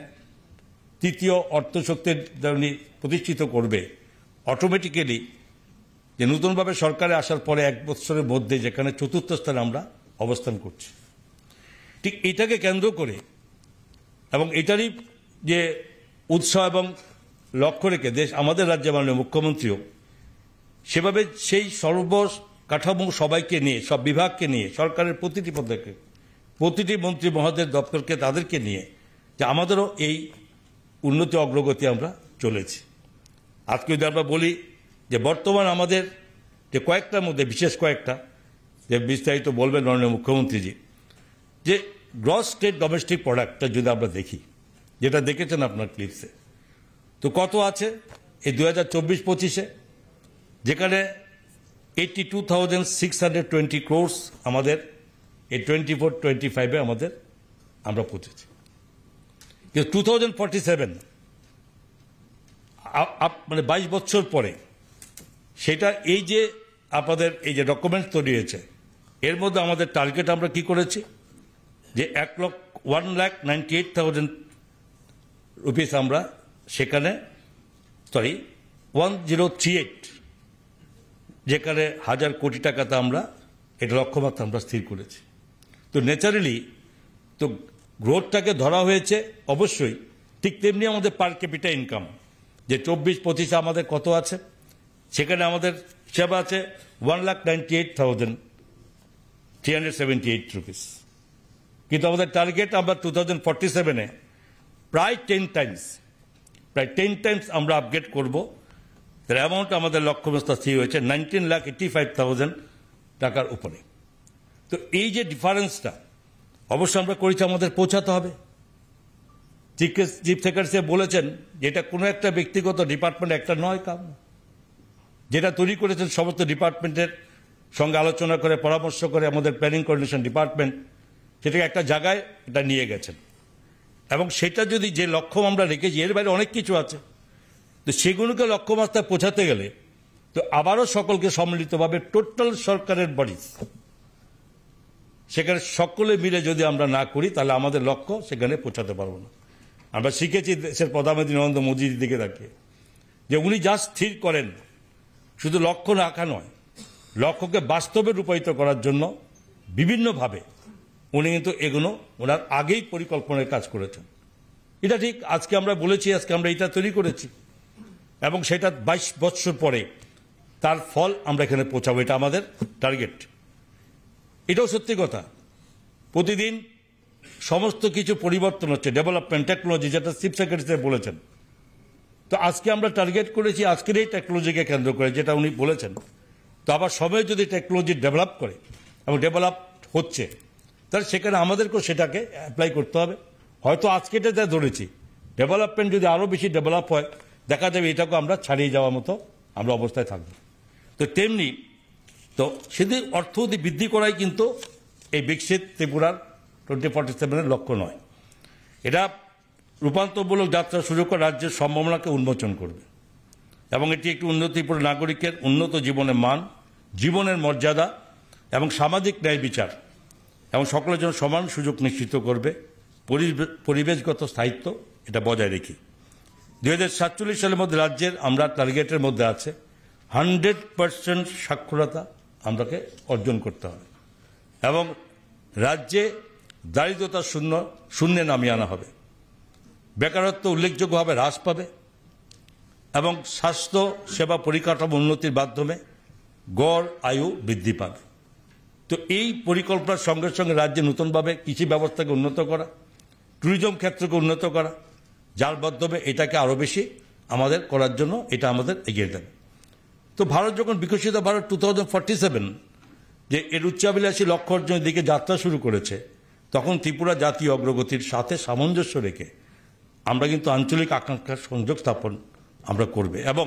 তৃতীয় অর্থশক্তির উনি প্রতিষ্ঠিত করবে, অটোমেটিক্যালি যে নতুনভাবে সরকারে আসার পরে 1 বছরের মধ্যে যেখানে 4র্থ স্থানে আমরা অবস্থান করছি, ঠিক এটাকে কেন্দ্র করে এবং এটারই যে উৎসাহ এবং লক্ষ্য রেখে আমাদের রাজ্যের মাননীয় মুখ্যমন্ত্রীও সেভাবে সেই সর্বকাঠামো সবাইকে নিয়ে, সব বিভাগকে নিয়ে, সরকারের প্রতিটি পদক্ষেপ, প্রতিটি মন্ত্রী মহোদয়ের দপ্তরকে তাদেরকে নিয়ে যে আমাদেরও এই উন্নতি অগ্রগতি আমরা চলেছি। আজকে যদি আমরা বলি যে বর্তমান আমাদের যে কয়েকটার মধ্যে বিশেষ কয়েকটা যে বিস্তারিত বলবেন মাননীয় মুখ্যমন্ত্রীজি, যে গ্রস স্টেট ডোমেস্টিক প্রোডাক্টটা যদি আমরা দেখি, যেটা দেখেছেন আপনার ক্লিপসে, তো কত আছে এই 2024-25-এ, যেখানে 82,620 crores আমাদের এই 24-25-এ আমরা পৌঁছেছি। কিন্তু 2047 মানে 22 বছর পরে সেটা এই যে আপনাদের এই যে ডকুমেন্ট তৈরি হয়েছে, এর মধ্যে আমাদের টার্গেট আমরা কি করেছি, যে 1,98,000 রুপিস আমরা সেখানে 1038 যেখানে 1000 কোটি টাকাতে আমরা এটা লক্ষ্যমাত্রা আমরা স্থির করেছি। তো ন্যাচারালি তো গ্রোথটাকে ধরা হয়েছে অবশ্যই, ঠিক তেমনি আমাদের পার ক্যাপিটা ইনকাম যে 24-25 আমাদের কত আছে, সেখানে আমাদের হিসাব আছে 1,98,378 রুপিস। কিন্তু আমাদের টার্গেট আমরা 2047-এ প্রায় 10 টাইমস আমরা আপগ্রেড করব। তার অ্যামাউন্ট আমাদের লক্ষ্যমাত্রা স্থির হয়েছে 19,85,000 টাকার উপরে। তো এই যে ডিফারেন্সটা অবশ্যই আমরা করেছি, আমাদের পৌঁছাতে হবে। চিফ সেক্রেটারি বলেছেন যে এটা কোনো একটা ব্যক্তিগত ডিপার্টমেন্ট একটা নয় কাম, যেটা তৈরি করেছেন সমস্ত ডিপার্টমেন্টের সঙ্গে আলোচনা করে পরামর্শ করে আমাদের প্ল্যানিং কোঅর্ডিনেশন ডিপার্টমেন্ট সেটাকে একটা জায়গায় এটা নিয়ে গেছেন। এবং সেটা যদি যে লক্ষ্য আমরা রেখেছি, এর বাইরে অনেক কিছু আছে, তো সেগুলোকে লক্ষ্যমাত্রায় পৌঁছাতে গেলে তো আবারও সকলকে সম্মিলিতভাবে টোটাল সরকারের বডি সেখানে সকলে মিলে যদি আমরা না করি, তাহলে আমাদের লক্ষ্য সেখানে পৌঁছাতে পারবো না। আমরা শিখেছি দেশের প্রধানমন্ত্রী নরেন্দ্র মোদীর দিকে তাকিয়ে, যে উনি যা স্থির করেন শুধু লক্ষ্য রাখা নয়, লক্ষ্যকে বাস্তবে রূপায়িত করার জন্য বিভিন্নভাবে উনি কিন্তু এগুলো ওনার আগেই পরিকল্পনায় কাজ করেছেন। এটা ঠিক, আজকে আমরা বলেছি, আজকে আমরা এটা তৈরি করেছি এবং সেটা 22 বছর পরে তার ফল আমরা এখানে পৌঁছাবো, এটা আমাদের টার্গেট। এটাও সত্যি কথা, প্রতিদিন সমস্ত কিছু পরিবর্তন হচ্ছে, ডেভেলপমেন্ট, টেকনোলজি, যেটা চিফ সেক্রেটারি বলেছেন। তো আজকে আমরা টার্গেট করেছি আজকের এই টেকনোলজিকে কেন্দ্র করে, যেটা উনি বলেছেন তো আবার সবাই যদি টেকনোলজি ডেভেলপ করে এবং ডেভেলপ হচ্ছে, তাহলে সেখানে আমাদেরকেও সেটাকে অ্যাপ্লাই করতে হবে। হয়তো আজকে এটা যা ধরেছি, ডেভেলপমেন্ট যদি আরও বেশি ডেভেলপ হয়, দেখা যাবে এটাকে আমরা ছাড়িয়ে যাওয়ার মতো আমরা অবস্থায় থাকব। তো তেমনি তো শুধু অর্থনীতি বৃদ্ধি করাই কিন্তু এই বিকশিত ত্রিপুরার 2047-এর লক্ষ্য নয়। এটা রূপান্তরমূলক যাত্রা শুরু করে রাজ্যের সম্ভাবনাকে উন্মোচন করবে এবং এটি একটি উন্নতিপূর্ণ নাগরিকের উন্নত জীবনের মান, জীবনের মর্যাদা এবং সামাজিক ন্যায় বিচার এবং সকলের জন্য সমান সুযোগ নিশ্চিত করবে, পরিবেশগত স্থায়িত্ব এটা বজায় রেখে। 2047 সালের মধ্যে রাজ্যের আমরা টার্গেটের মধ্যে আছে 100% সাক্ষরতা আমরাকে অর্জন করতে হবে এবং রাজ্যে দারিদ্রতা শূন্যে নামিয়ে আনা হবে, বেকারত্ব উল্লেখযোগ্যভাবে হ্রাস পাবে এবং স্বাস্থ্য সেবা পরিকাঠামো উন্নতির মাধ্যমে গড় আয়ু বৃদ্ধি পাবে। তো এই পরিকল্পনার সঙ্গে সঙ্গে রাজ্যে নতুনভাবে কৃষি ব্যবস্থাকে উন্নত করা, ট্যুরিজম ক্ষেত্রকে উন্নত করা, যার মাধ্যমে এটাকে আরও বেশি আমাদের করার জন্য এটা আমাদের এগিয়ে দেবে। তো ভারত যখন বিকশিত ভারত 2047 যে এর উচ্চাভিলাষী লক্ষ্য অর্জনের দিকে যাত্রা শুরু করেছে, তখন ত্রিপুরা জাতীয় অগ্রগতির সাথে সামঞ্জস্য রেখে আমরা কিন্তু আঞ্চলিক আকাঙ্ক্ষার সংযোগ স্থাপন আমরা করবে এবং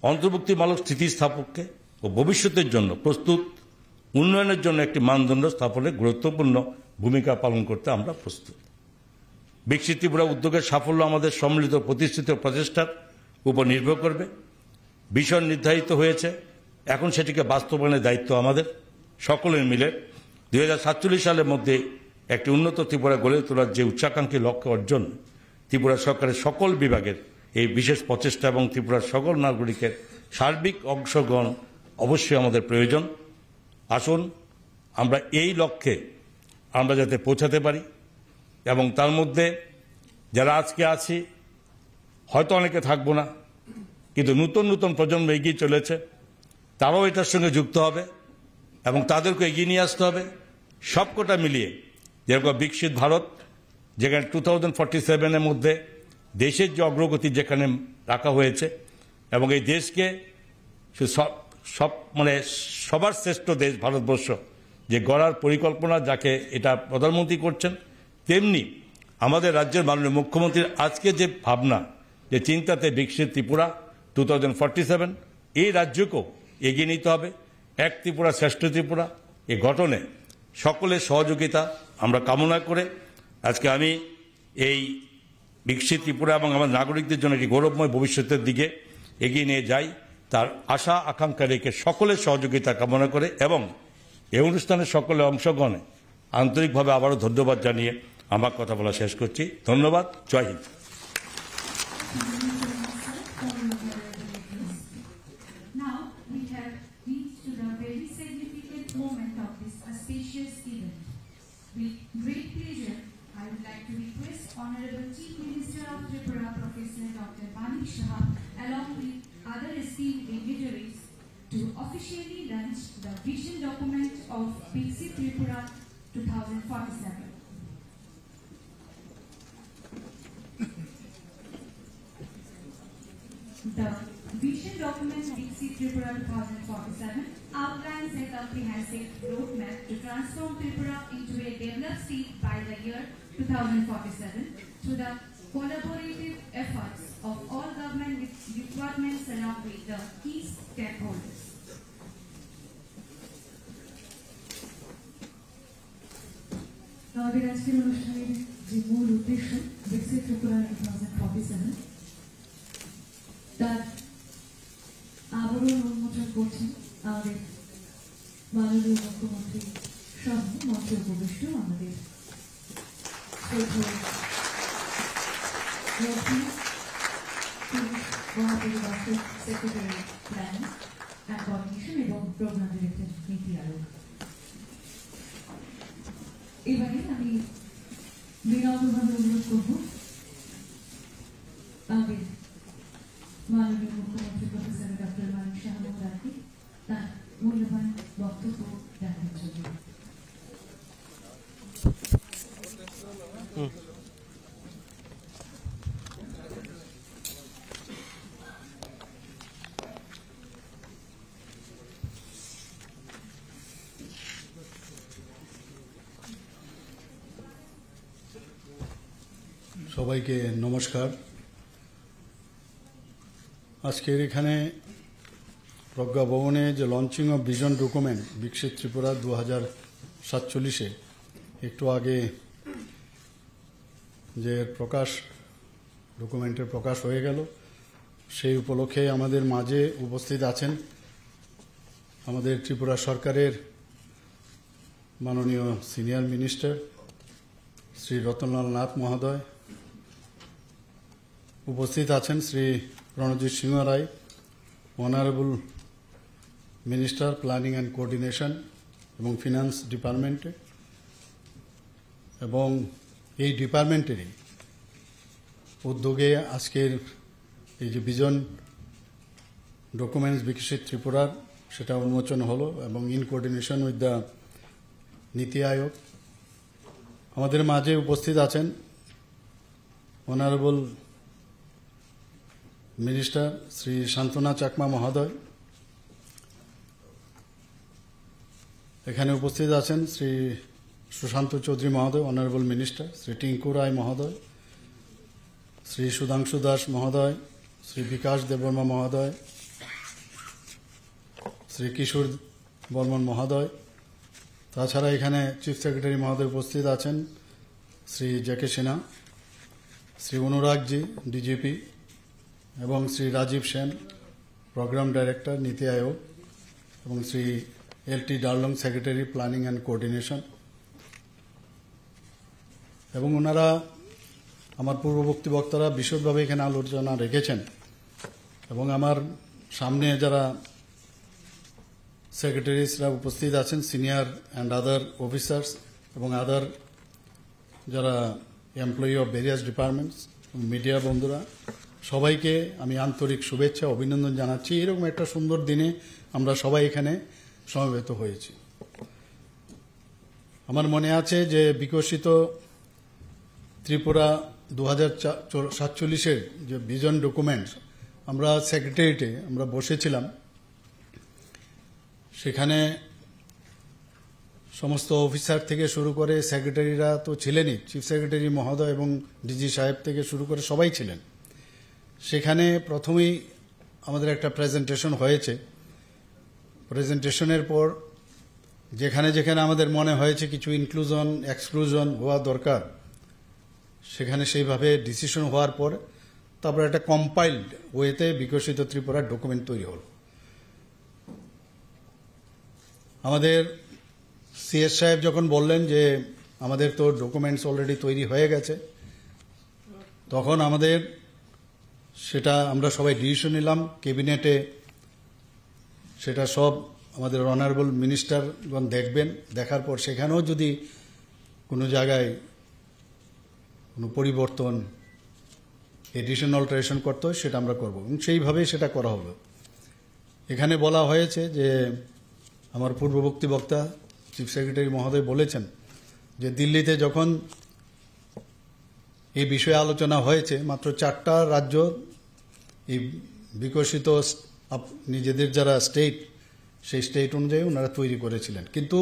অন্তর্ভুক্তিমূলক স্থিতিস্থাপককে ও ভবিষ্যতের জন্য প্রস্তুত উন্নয়নের জন্য একটি মানদণ্ড স্থাপনে গুরুত্বপূর্ণ ভূমিকা পালন করতে আমরা প্রস্তুত। বিকশিত ত্রিপুরা উদ্যোগের সাফল্য আমাদের সম্মিলিত প্রতিষ্ঠিত প্রচেষ্টার উপর নির্ভর করবে। বিষয় নির্ধারিত হয়েছে, এখন সেটিকে বাস্তবায়নের দায়িত্ব আমাদের সকলের মিলে 2047 সালের মধ্যে একটি উন্নত ত্রিপুরা গড়ে তোলার যে উচ্চাকাঙ্ক্ষী লক্ষ্য অর্জন, ত্রিপুরা সরকারের সকল বিভাগের এই বিশেষ প্রচেষ্টা এবং ত্রিপুরার সকল নাগরিকের সার্বিক অংশগ্রহণ অবশ্যই আমাদের প্রয়োজন। আসুন আমরা এই লক্ষ্যে আমরা যাতে পৌঁছাতে পারি এবং তার মধ্যে যারা আজকে আছি হয়তো অনেকে থাকবো না, কিন্তু নতুন নতুন প্রজন্ম এগিয়ে চলেছে, তারাও এটার সঙ্গে যুক্ত হবে এবং তাদেরকে এগিয়ে নিয়ে আসতে হবে। সবকটা মিলিয়ে যেরকম বিকশিত ভারত, যেখানে 2047-এর মধ্যে দেশের যে অগ্রগতি যেখানে রাখা হয়েছে এবং এই দেশকে সবার শ্রেষ্ঠ দেশ ভারতবর্ষ যে গড়ার পরিকল্পনা যাকে এটা প্রধানমন্ত্রী করছেন, তেমনি আমাদের রাজ্যের মাননীয় মুখ্যমন্ত্রীর আজকে যে ভাবনা, যে চিন্তাতে বিকশিত ত্রিপুরা 2047, এই রাজ্যকেও এগিয়ে নিতে হবে। এক ত্রিপুরা শ্রেষ্ঠ ত্রিপুরা এই গঠনে সকলের সহযোগিতা আমরা কামনা করে আজকে আমি এই বিকশিত ত্রিপুরা এবং আমার নাগরিকদের জন্য একটি গৌরবময় ভবিষ্যতের দিকে এগিয়ে নিয়ে যাই, তার আশা আকাঙ্ক্ষা রেখে সকলের সহযোগিতা কামনা করে এবং এই অনুষ্ঠানের সকলে অংশগ্রহণে আন্তরিকভাবে আবারও ধন্যবাদ জানিয়ে আমার কথা বলা শেষ করছি। ধন্যবাদ। জয় Hind. Now we have reached to the very significant moment of this auspicious event. With great pleasure, I would like to request Honorable Chief Minister of Tripura, Professor Dr. Manik Shah, along with other esteemed dignitaries, to officially launch the vision document of Biksit Tripura 2047. The vision document Biksit Tripura 2047 outlines a comprehensive roadmap to transform Tripura into a developed state by the year 2047 through the collaborative efforts of all government departments along with the key stakeholders. আমাদের আজকের অনুষ্ঠানের যে মূল উদ্দেশ্য বিকশিত ত্রিপুরা 2047 তার আবরণ উন্মোচন করছেন আমাদের মাননীয় মুখ্যমন্ত্রী সহ মঞ্চে উপবিষ্ট আমাদের মহাপরিদর্শক সেক্রেটারি প্ল্যানিং অ্যান্ড কোঅর্ডিনেশন এবং প্রোগ্রাম ডিরেক্টর নীতি আয়োগ। এবারে আমি বিনম্রভাবে অনুরোধ করব আমাদের মাননীয় মুখ্যমন্ত্রী প্রফেসর ডক্টর মানিক শাহ মহোদয়কে তার মূল্যবান বক্তব্য রাখার জন্য। সবাইকে নমস্কার। আজকের এখানে প্রজ্ঞা ভবনে যে লঞ্চিং অফ ভিশন ডকুমেন্ট বিকশিত ত্রিপুরা 2047 একটু আগে যে ডকুমেন্টের প্রকাশ হয়ে গেল, সেই উপলক্ষে আমাদের মাঝে উপস্থিত আছেন আমাদের ত্রিপুরা সরকারের মাননীয় সিনিয়র মিনিস্টার শ্রী রতনলাল নাথ মহোদয়, উপস্থিত আছেন Shri Ranjit Singha Roy, honourable minister planning and coordination এবং ফিনান্স ডিপার্টমেন্টে, এবং এই ডিপার্টমেন্টেরই উদ্যোগে আজকের এই যে ভিশন ডকুমেন্টস বিকশিত ত্রিপুরার সেটা উন্মোচন হলো, এবং ইন কোঅর্ডিনেশন উইথ দ্য নীতি আয়োগ। আমাদের মাঝে উপস্থিত আছেন অনারেবল মিনিস্টার শ্রী শান্তনা চাকমা মহোদয়, এখানে উপস্থিত আছেন শ্রী সুশান্ত চৌধুরী মহোদয় অনারেবল মিনিস্টার, শ্রী টিঙ্কু রায় মহোদয়, শ্রী সুধাংশু দাস মহোদয়, শ্রী বিকাশ দেববর্মা মহোদয়, শ্রী কিশোর বর্মন মহোদয়। তাছাড়া এখানে চিফ সেক্রেটারি মহোদয় উপস্থিত আছেন শ্রী জেকে সিনহা, শ্রী অনুরাগজি ডিজিপি, এবং শ্রী রাজীব সেন প্রোগ্রাম ডাইরেক্টর নীতি আয়োগ, এবং Shri L T. Darlong secretary planning and coordination. এবং ওনারা আমার পূর্ববর্তী বক্তারা বিশদভাবে এখানে আলোচনা রেখেছেন, এবং আমার সামনে যারা সেক্রেটারিসরা উপস্থিত আছেন, সিনিয়র অ্যান্ড আদার অফিসার্স এবং আদার যারা employee of various departments, media বন্ধুরা, সবাইকে আমি আন্তরিক শুভেচ্ছা অভিনন্দন জানাচ্ছি। এরকম একটা সুন্দর দিনে আমরা সবাই এখানে সমবেত হয়েছি। আমার মনে আছে যে বিকশিত ত্রিপুরা 2047 যে ভিশন ডকুমেন্টস আমরা সেক্রেটারিয়েটে আমরা বসেছিলাম, সেখানে সমস্ত অফিসার থেকে শুরু করে সেক্রেটারিরা তো ছিলেনই, চিফ সেক্রেটারি মহোদয় এবং ডিজি সাহেব থেকে শুরু করে সবাই ছিলেন। সেখানে প্রথমেই আমাদের একটা প্রেজেন্টেশন হয়েছে। প্রেজেন্টেশনের পর যেখানে যেখানে আমাদের মনে হয়েছে কিছু ইনক্লুশন এক্সক্লুশন হওয়া দরকার, সেখানে সেইভাবে ডিসিশন হওয়ার পর তারপর একটা কম্পাইলড ওয়েতে বিকশিত ত্রিপুরার ডকুমেন্ট তৈরি হল। আমাদের সিএস সাহেব যখন বললেন যে আমাদের তো ডকুমেন্টস অলরেডি তৈরি হয়ে গেছে, তখন আমাদের সেটা আমরা সবাই ডিসিশন নিলাম ক্যাবিনেটে, সেটা সব আমাদের অনারেবল মিনিস্টারগণ দেখবেন। দেখার পর সেখানেও যদি কোনো জায়গায় কোনো পরিবর্তন এডিশন অল্টারেশন করতে হয় সেটা আমরা করব, এবং সেইভাবেই সেটা করা হলো। এখানে বলা হয়েছে যে আমার পূর্ববর্তী বক্তা চিফ সেক্রেটারি মহোদয় বলেছেন যে দিল্লিতে যখন এই বিষয়ে আলোচনা হয়েছে, মাত্র 4টা রাজ্য এই বিকশিত নিজেদের যারা স্টেট, সেই স্টেট অনুযায়ী ওনারা তৈরি করেছিলেন। কিন্তু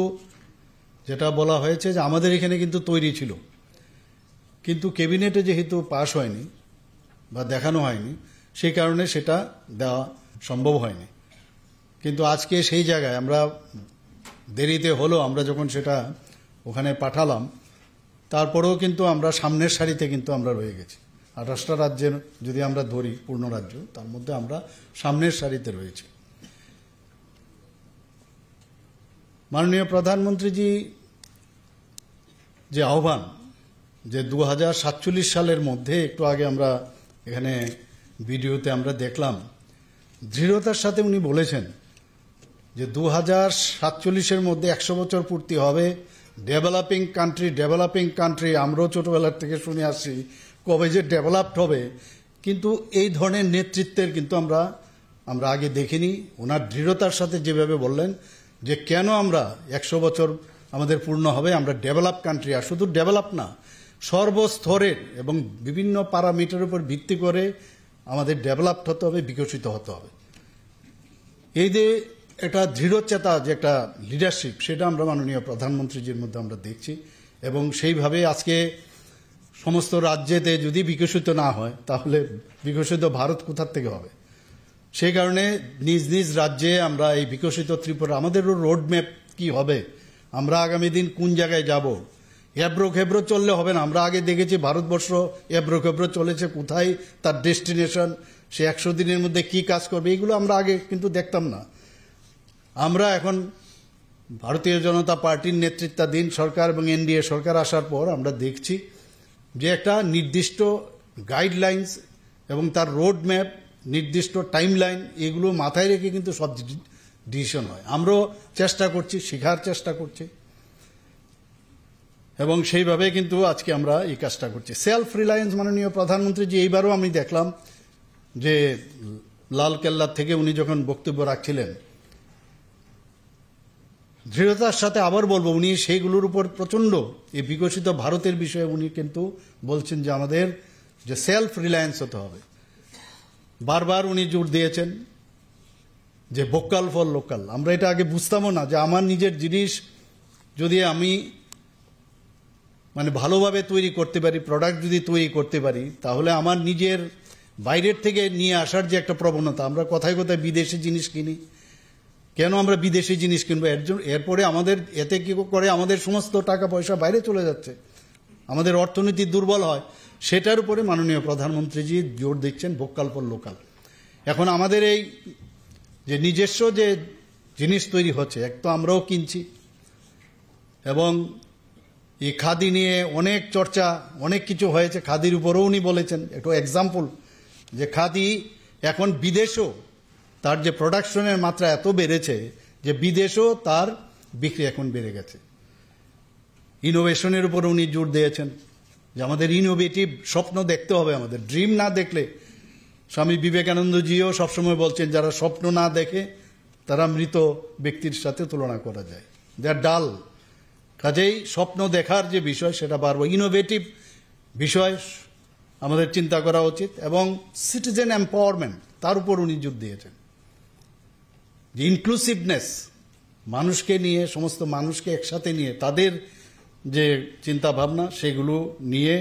যেটা বলা হয়েছে যে আমাদের এখানে কিন্তু তৈরি ছিল, কিন্তু ক্যাবিনেটে যেহেতু পাশ হয়নি বা দেখানো হয়নি, সেই কারণে সেটা দেওয়া সম্ভব হয়নি। কিন্তু আজকে সেই জায়গায় আমরা দেরিতে হলো, আমরা যখন সেটা ওখানে পাঠালাম, তারপরেও কিন্তু আমরা সামনের সারিতে কিন্তু আমরা রয়ে গেছি। 28টা রাজ্যের যদি আমরা ধরি পূর্ণ রাজ্য, তার মধ্যে আমরা সামনের সারিতে রয়েছি। মাননীয় প্রধানমন্ত্রীজি যে আহ্বান যে 2047 সালের মধ্যে, একটু আগে আমরা এখানে ভিডিওতে আমরা দেখলাম, দৃঢ়তার সাথে উনি বলেছেন যে 2047-এর মধ্যে 100 বছর পূর্তি হবে। ডেভেলপিং কান্ট্রি আমরাও ছোটবেলার থেকে শুনে আসছি কবে যে ডেভেলপড হবে, কিন্তু এই ধরনের নেতৃত্বের কিন্তু আমরা আগে দেখিনি। ওনার দৃঢ়তার সাথে যেভাবে বললেন যে কেন আমরা 100 বছর আমাদের পূর্ণ হবে, আমরা ডেভেলপ কান্ট্রি, আর শুধু ডেভেলপ না, সর্বস্তরের এবং বিভিন্ন প্যারামিটারের উপর ভিত্তি করে আমাদের ডেভেলপড হতে হবে, বিকশিত হতে হবে। এই যে একটা দৃঢ়চেতা যে একটা লিডারশিপ, সেটা আমরা মাননীয় প্রধানমন্ত্রীজির মধ্যে আমরা দেখছি, এবং সেইভাবে আজকে সমস্ত রাজ্যেতে যদি বিকশিত না হয় তাহলে বিকশিত ভারত কোথা থেকে হবে? সেই কারণে নিজ নিজ রাজ্যে আমরা এই বিকশিত ত্রিপুরা, আমাদেরও রোড ম্যাপ কি হবে, আমরা আগামী দিন কোন জায়গায় যাব, এবড়ো খেবড়ো চললে হবে না। আমরা আগে দেখেছি ভারতবর্ষ এবড়ো খেবড়ো চলেছে, কোথায় তার ডেস্টিনেশন, সে 100 দিনের মধ্যে কি কাজ করবে, এগুলো আমরা আগে কিন্তু দেখতাম না। আমরা এখন ভারতীয় জনতা পার্টির নেতৃত্বাধীন সরকার এবং এনডিএ সরকার আসার পর আমরা দেখছি যে একটা নির্দিষ্ট গাইডলাইন্স এবং তার রোড ম্যাপ, নির্দিষ্ট টাইমলাইন, এগুলো মাথায় রেখে কিন্তু সব ডিসিশন হয়। আমরাও চেষ্টা করছি, শেখার চেষ্টা করছি এবং সেইভাবে কিন্তু আজকে আমরা এই কাজটা করছি। সেলফ রিলায়েন্স, মাননীয় প্রধানমন্ত্রীজি এইবারও আমি দেখলাম যে লালকেল্লা থেকে উনি যখন বক্তব্য রাখছিলেন, দৃঢ়তার সাথে আবার বলবো, উনি সেইগুলোর উপর প্রচন্ড এই বিকশিত ভারতের বিষয়ে উনি কিন্তু বলছেন যে আমাদের যে সেলফ রিলায়েন্স হতে হবে। বারবার উনি জোর দিয়েছেন যে ভোকাল ফর লোকাল। আমরা এটা আগে বুঝতামও না যে আমার নিজের জিনিস যদি আমি ভালোভাবে তৈরি করতে পারি, প্রোডাক্ট যদি তৈরি করতে পারি, তাহলে আমার নিজের বাইরের থেকে নিয়ে আসার যে একটা প্রবণতা, আমরা কোথায় কোথায় বিদেশি জিনিস কিনি, কেন আমরা বিদেশি জিনিস কিনবো? এরপরে আমাদের এতে কি করে আমাদের সমস্ত টাকা পয়সা বাইরে চলে যাচ্ছে, আমাদের অর্থনীতি দুর্বল হয়। সেটার উপরে মাননীয় প্রধানমন্ত্রীজি জোর দিচ্ছেন ভোকাল ফর লোকাল। এখন আমাদের এই যে নিজস্ব যে জিনিস তৈরি হচ্ছে, এক তো আমরাও কিনছি এবং এই খাদি নিয়ে অনেক চর্চা, অনেক কিছু হয়েছে। খাদির উপরেও উনি বলেছেন, একটু এক্সাম্পল, যে খাদি এখন বিদেশেও তার যে প্রোডাকশনের মাত্রা এত বেড়েছে যে বিদেশেও তার বিক্রি এখন বেড়ে গেছে। ইনোভেশনের উপর উনি জোর দিয়েছেন যে আমাদের ইনোভেটিভ স্বপ্ন দেখতে হবে, আমাদের ড্রিম না দেখলে, স্বামী বিবেকানন্দজিও সবসময় বলছেন যারা স্বপ্ন না দেখে তারা মৃত ব্যক্তির সাথে তুলনা করা যায়, দে আর ডাল। কাজেই স্বপ্ন দেখার যে বিষয় সেটা বারবার ইনোভেটিভ বিষয় আমাদের চিন্তা করা উচিত এবং সিটিজেন এম্পাওয়ারমেন্ট তার উপর উনি জোর দিয়েছেন। যে ইনক্লুসিভনেস, মানুষকে নিয়ে, সমস্ত মানুষকে একসাথে নিয়ে তাদের যে চিন্তা ভাবনা সেগুলো নিয়ে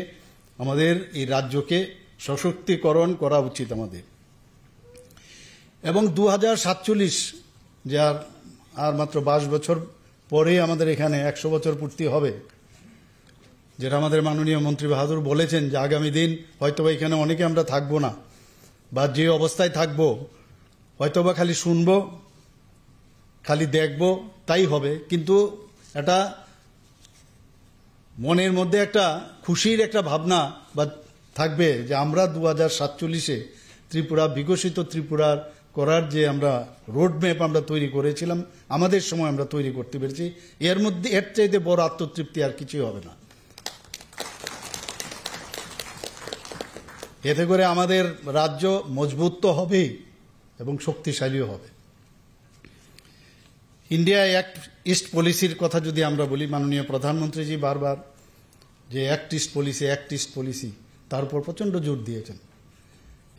আমাদের এই রাজ্যকে সশক্তিকরণ করা উচিত আমাদের। এবং 2047 যে আর মাত্র 22 বছর পরে আমাদের এখানে 100 বছর পূর্তি হবে, যেটা আমাদের মাননীয় মন্ত্রী বাহাদুর বলেছেন যে আগামী দিন হয়তোবা এখানে অনেকে আমরা থাকবো না, বা যে অবস্থায় থাকবো হয়তোবা খালি শুনবো, খালি দেখবো, তাই হবে। কিন্তু এটা মনের মধ্যে একটা খুশির একটা ভাবনা বা থাকবে যে আমরা 2047-এ ত্রিপুরা, বিকশিত ত্রিপুরার করার যে আমরা রোড ম্যাপ আমরা তৈরি করেছিলাম, আমাদের সময় আমরা তৈরি করতে পেরেছি। এর মধ্যে এর চাইতে বড় আত্মতৃপ্তি আর কিছুই হবে না। এতে করে আমাদের রাজ্য মজবুত তো হবেই এবং শক্তিশালীও হবে। ইন্ডিয়া অ্যাক্ট ইস্ট পলিসির কথা যদি আমরা বলি, মাননীয় প্রধানমন্ত্রীজি বারবার যে অ্যাক্ট ইস্ট পলিসি তার উপর প্রচণ্ড জোর দিয়েছেন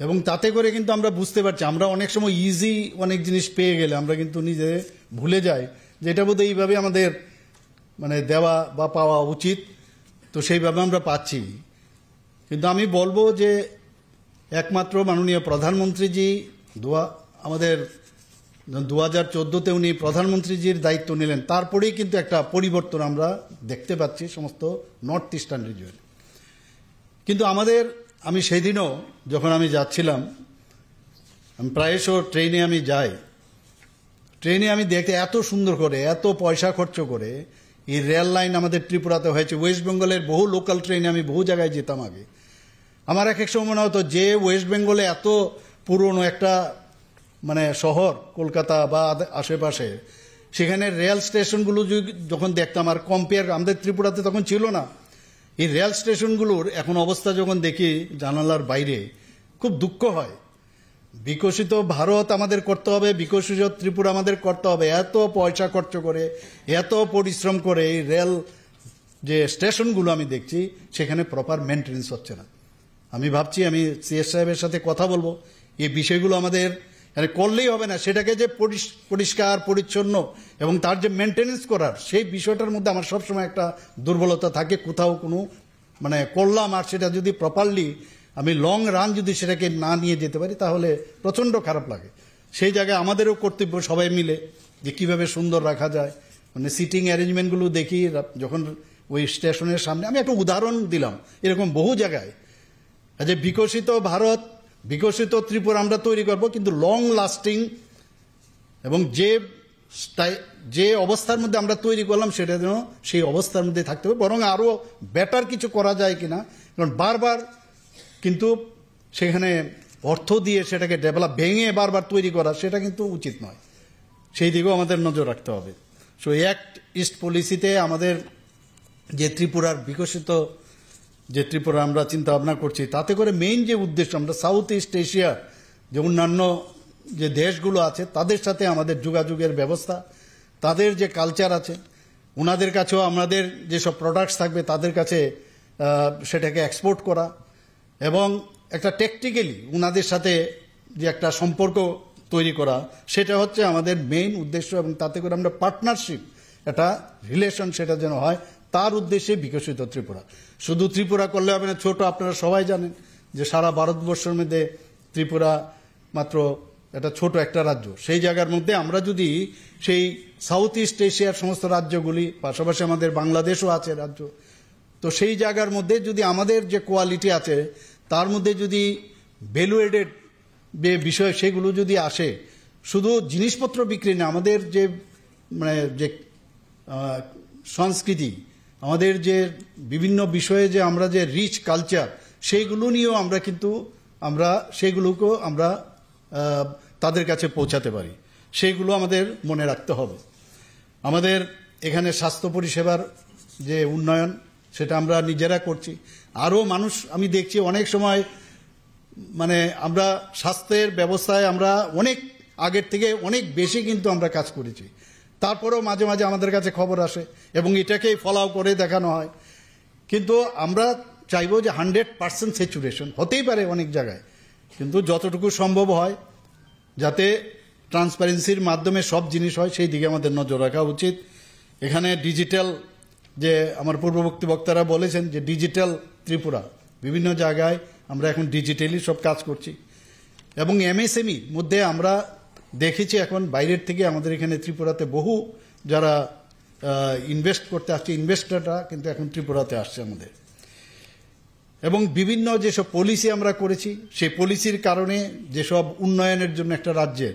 এবং তাতে করে কিন্তু আমরা বুঝতে পারছি, আমরা অনেক সময় ইজি অনেক জিনিস পেয়ে গেলে আমরা কিন্তু নিজে ভুলে যাই যে এটা বোধহয় এইভাবে আমাদের দেওয়া বা পাওয়া উচিত, তো সেইভাবে আমরা পাচ্ছি। কিন্তু আমি বলবো যে একমাত্র মাননীয় প্রধানমন্ত্রীজি আমাদের 2014-তে উনি প্রধানমন্ত্রীজির দায়িত্ব নিলেন, তারপরেই কিন্তু একটা পরিবর্তন আমরা দেখতে পাচ্ছি সমস্ত নর্থ ইস্টার্ন রিজিয়নে। কিন্তু আমি সেদিনও যখন আমি যাচ্ছিলাম, আমি প্রায়শ ট্রেনে আমি যাই, ট্রেনে আমি দেখতে এত সুন্দর করে, এত পয়সা খরচ করে এই রেল লাইন আমাদের ত্রিপুরাতে হয়েছে। ওয়েস্ট বেঙ্গলের বহু লোকাল ট্রেনে আমি বহু জায়গায় যেতাম আগে, আমার এক সময় মনে হতো যে ওয়েস্ট বেঙ্গলে এত পুরনো একটা শহর কলকাতা বা আশেপাশে, সেখানে রেল স্টেশনগুলো যখন দেখতাম আর কম্পেয়ার, আমাদের ত্রিপুরাতে তখন ছিল না, এই রেল স্টেশনগুলোর এখন অবস্থা যখন দেখি জানালার বাইরে, খুব দুঃখ হয়। বিকশিত ভারত আমাদের করতে হবে, বিকশিত ত্রিপুরা আমাদের করতে হবে, এত পয়সা খরচ করে, এত পরিশ্রম করে এই রেল যে স্টেশনগুলো আমি দেখছি সেখানে প্রপার মেনটেন্যান্স হচ্ছে না। আমি ভাবছি আমি সিএস সাহেবের সাথে কথা বলবো, এই বিষয়গুলো আমাদের করলেই হবে না, সেটাকে যে পরিষ্কার পরিচ্ছন্ন এবং তার যে মেনটেন্যান্স করার সেই বিষয়টার মধ্যে আমার সবসময় একটা দুর্বলতা থাকে, কোথাও কোনো মানে করলাম আর সেটা যদি প্রপারলি আমি লং রান যদি সেটাকে না নিয়ে যেতে পারি তাহলে প্রচণ্ড খারাপ লাগে। সেই জায়গায় আমাদেরও কর্তব্য সবাই মিলে যে কীভাবে সুন্দর রাখা যায়, মানে সিটিং অ্যারেঞ্জমেন্টগুলো দেখি যখন ওই স্টেশনের সামনে। আমি একটা উদাহরণ দিলাম, এরকম বহু জায়গায় যে বিকশিত ভারত, বিকশিত ত্রিপুরা আমরা তৈরি করব, কিন্তু লং লাস্টিং এবং যে অবস্থার মধ্যে আমরা তৈরি করলাম সেটা যেন সেই অবস্থার মধ্যে থাকতে হবে, বরং আরও বেটার কিছু করা যায় কিনা। কারণ বারবার কিন্তু সেখানে অর্থ দিয়ে সেটাকে ডেভেলপ ভেঙে বারবার তৈরি করা সেটা কিন্তু উচিত নয়, সেই দিকেও আমাদের নজর রাখতে হবে। সো অ্যাক্ট ইস্ট পলিসিতে আমাদের যে ত্রিপুরার বিকশিত যে ত্রিপুরা আমরা চিন্তা ভাবনা করছি, তাতে করে মেইন যে উদ্দেশ্য আমরা সাউথ ইস্ট এশিয়ার যে অন্যান্য যে দেশগুলো আছে তাদের সাথে আমাদের যোগাযোগের ব্যবস্থা, তাদের যে কালচার আছে ওনাদের কাছেও আমাদের যেসব প্রোডাক্টস থাকবে তাদের কাছে সেটাকে এক্সপোর্ট করা, এবং একটা টেকনিক্যালি ওনাদের সাথে যে একটা সম্পর্ক তৈরি করা, সেটা হচ্ছে আমাদের মেইন উদ্দেশ্য। এবং তাতে করে আমরা পার্টনারশিপ, একটা রিলেশন সেটা যেন হয়, তার উদ্দেশ্যে বিকশিত ত্রিপুরা। শুধু ত্রিপুরা করলে হবে না, ছোট আপনারা সবাই জানেন যে সারা ভারতবর্ষের মধ্যে ত্রিপুরা মাত্র একটা ছোট একটা রাজ্য। সেই জায়গার মধ্যে আমরা যদি সেই সাউথ ইস্ট এশিয়ার সমস্ত রাজ্যগুলি, পাশাপাশি আমাদের বাংলাদেশও আছে রাজ্য, তো সেই জায়গার মধ্যে যদি আমাদের যে কোয়ালিটি আছে তার মধ্যে যদি ভ্যালু এডেড যে বিষয় সেগুলো যদি আসে, শুধু জিনিসপত্র বিক্রি না, আমাদের যে মানে যে সংস্কৃতি, আমাদের যে বিভিন্ন বিষয়ে যে আমরা যে রিচ কালচার, সেইগুলো নিয়েও আমরা কিন্তু আমরা সেইগুলোকেও আমরা তাদের কাছে পৌঁছাতে পারি, সেইগুলো আমাদের মনে রাখতে হবে। আমাদের এখানে স্বাস্থ্য পরিষেবার যে উন্নয়ন সেটা আমরা নিজেরা করছি। আরও মানুষ আমি দেখছি অনেক সময় মানে আমরা স্বাস্থ্যের ব্যবস্থায় আমরা অনেক আগের থেকে অনেক বেশি কিন্তু আমরা কাজ করেছি, তারপরেও মাঝে মাঝে আমাদের কাছে খবর আসে এবং এটাকেই ফলো করে দেখানো হয়। কিন্তু আমরা চাইবো যে 100% স্যাচুরেশন হতেই পারে অনেক জায়গায়, কিন্তু যতটুকু সম্ভব হয় যাতে ট্রান্সপারেন্সির মাধ্যমে সব জিনিস হয় সেই দিকে আমাদের নজর রাখা উচিত। এখানে ডিজিটাল যে আমার পূর্ববর্তী বক্তারা বলেছেন যে ডিজিটাল ত্রিপুরা, বিভিন্ন জায়গায় আমরা এখন ডিজিটালি সব কাজ করছি। এবং এমএসএমই মধ্যে আমরা দেখেছি এখন বাইরের থেকে আমাদের এখানে ত্রিপুরাতে বহু যারা ইনভেস্ট করতে আসছে, ইনভেস্টররা কিন্তু এখন ত্রিপুরাতে আসছে আমাদের। এবং বিভিন্ন যেসব পলিসি আমরা করেছি সেই পলিসির কারণে যেসব উন্নয়নের জন্য একটা রাজ্যের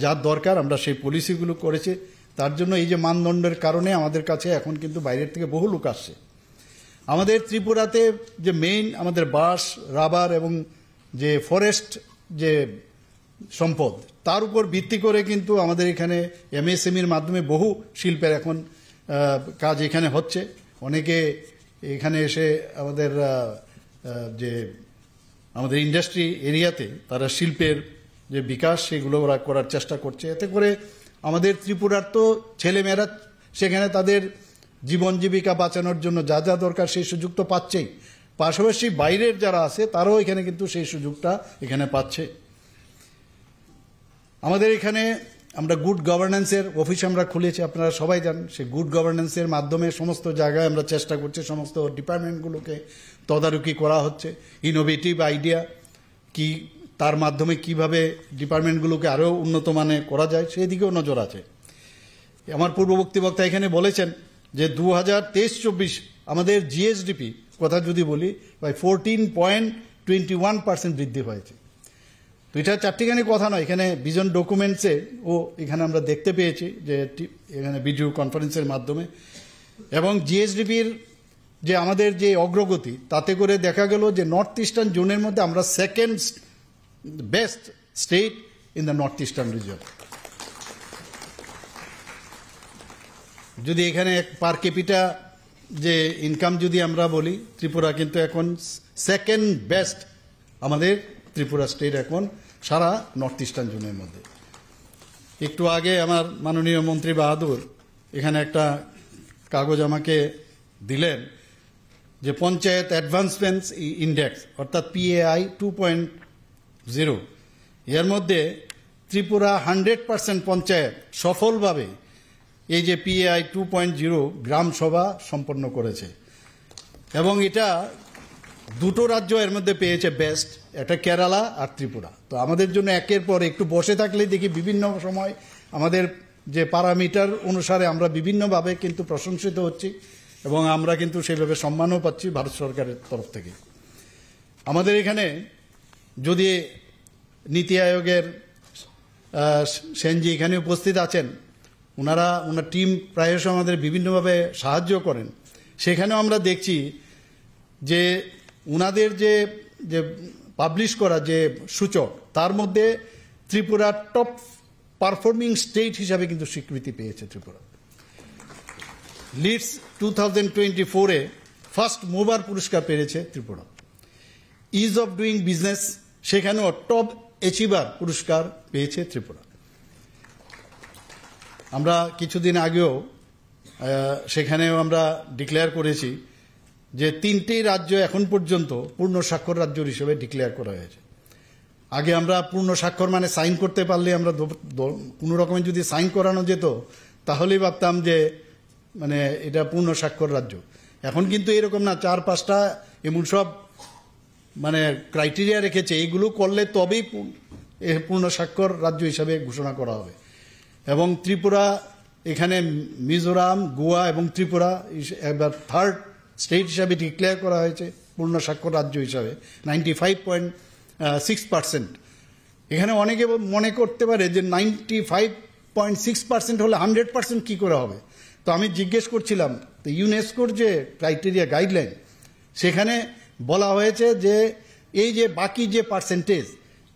যার দরকার আমরা সেই পলিসিগুলো করেছি, তার জন্য এই যে মানদণ্ডের কারণে আমাদের কাছে এখন কিন্তু বাইরের থেকে বহু লোক আসছে। আমাদের ত্রিপুরাতে যে মেইন আমাদের বাঁশ, রাবার এবং যে ফরেস্ট যে সম্পদ, তার উপর ভিত্তি করে কিন্তু আমাদের এখানে এমএসএমইর মাধ্যমে বহু শিল্পের এখন কাজ এখানে হচ্ছে। অনেকে এখানে এসে আমাদের যে আমাদের ইন্ডাস্ট্রি এরিয়াতে তারা শিল্পের যে বিকাশ সেগুলো ওরা করার চেষ্টা করছে। এতে করে আমাদের ত্রিপুরার তো ছেলেমেয়েরা সেখানে তাদের জীবন জীবিকা বাঁচানোর জন্য যা যা দরকার সেই সুযোগ তো পাচ্ছেই, পাশাপাশি বাইরের যারা আছে তারাও এখানে কিন্তু সেই সুযোগটা এখানে পাচ্ছে। আমাদের এখানে আমরা গুড গভর্নেন্সের অফিস আমরা খুলেছি, আপনারা সবাই জানেন। সেই গুড গভর্নেন্সের মাধ্যমে সমস্ত জায়গায় আমরা চেষ্টা করছি, সমস্ত ডিপার্টমেন্টগুলোকে তদারকি করা হচ্ছে। ইনোভেটিভ আইডিয়া কি, তার মাধ্যমে কিভাবে ডিপার্টমেন্টগুলোকে আরও উন্নত মানে করা যায় সেই দিকেও নজর আছে। আমার পূর্ববর্তী বক্তা এখানে বলেছেন যে 2023-24 আমাদের জিএসডিপি কথা যদি বলি প্রায় 14.21% বৃদ্ধি হয়েছে। তো এটা চারটিখানি কথা নয়, এখানে ভিজন ডকুমেন্টসে ও এখানে আমরা দেখতে পেয়েছি যে এখানে ভিডিও কনফারেন্সের মাধ্যমে। এবং জিএসডিপির যে আমাদের যে অগ্রগতি, তাতে করে দেখা গেল যে নর্থ ইস্টার্ন জোনের মধ্যে আমরা second best state in the north eastern reason. যদি এখানে পার ক্যাপিটা যে ইনকাম যদি আমরা বলি, ত্রিপুরা কিন্তু এখন সেকেন্ড বেস্ট আমাদের ত্রিপুরা স্টেট এখন সারা নর্থ ইস্টার্ন জোনের মধ্যে। একটু আগে আমার মাননীয় মন্ত্রী বাহাদুর এখানে একটা কাগজ আমাকে দিলেন যে পঞ্চায়েত অ্যাডভান্সমেন্টস ইন্ডেক্স অর্থাৎ PAI 2.0, এর মধ্যে ত্রিপুরা 100% পঞ্চায়েত সফলভাবে এই যে PAI 2.0 গ্রাম সভা সম্পন্ন করেছে। এবং এটা দুটো রাজ্য এর মধ্যে পেয়েছে বেস্ট, একটা কেরালা আর ত্রিপুরা। তো আমাদের জন্য একের পর একটু বসে থাকলে দেখি বিভিন্ন সময় আমাদের যে প্যারামিটার অনুসারে আমরা বিভিন্নভাবে কিন্তু প্রশংসিত হচ্ছি এবং আমরা কিন্তু সেইভাবে সম্মানও পাচ্ছি ভারত সরকারের তরফ থেকে। আমাদের এখানে যদি নীতি আয়োগের সেনজি এখানে উপস্থিত আছেন, ওনার টিম প্রায়শ আমাদের বিভিন্নভাবে সাহায্য করেন। সেখানেও আমরা দেখছি যে ওনাদের যে পাবলিশ করা যে সূচক, তার মধ্যে ত্রিপুরা টপ পারফর্মিং স্টেট হিসাবে কিন্তু স্বীকৃতি পেয়েছে ত্রিপুরা। লিডস 2024-এ ফার্স্ট মুভার পুরস্কার পেয়েছে Tripura. Is of doing business, সেখানেও টপ অ্যাচিভার পুরস্কার পেয়েছে ত্রিপুরা। আমরা কিছুদিন আগেও সেখানেও আমরা ডিক্লেয়ার করেছি যে 3টি রাজ্য এখন পর্যন্ত পূর্ণ স্বাক্ষর রাজ্য হিসেবে ডিক্লেয়ার করা হয়েছে। আগে আমরা পূর্ণ স্বাক্ষর মানে সাইন করতে পারলে আমরা কোনো রকমের যদি সাইন করানো যেত তাহলেই ভাবতাম যে মানে এটা পূর্ণ স্বাক্ষর রাজ্য। এখন কিন্তু এরকম না, 4-5টা এমন সব মানে ক্রাইটেরিয়া রেখেছে, এইগুলো করলে তবেই পূর্ণ স্বাক্ষর রাজ্য হিসাবে ঘোষণা করা হবে। এবং ত্রিপুরা, এখানে মিজোরাম, গোয়া এবং ত্রিপুরা এবার থার্ড স্টেট হিসাবে ডিক্লেয়ার করা হয়েছে পূর্ণ স্বাক্ষর রাজ্য হিসাবে 95.6%। এখানে অনেকে মনে করতে পারে যে 95.6% হলে 100% কি করে হবে। তো আমি জিজ্ঞেস করছিলাম, তো ইউনেস্কোর যে ক্রাইটেরিয়া গাইডলাইন, সেখানে বলা হয়েছে যে এই যে বাকি যে পার্সেন্টেজ,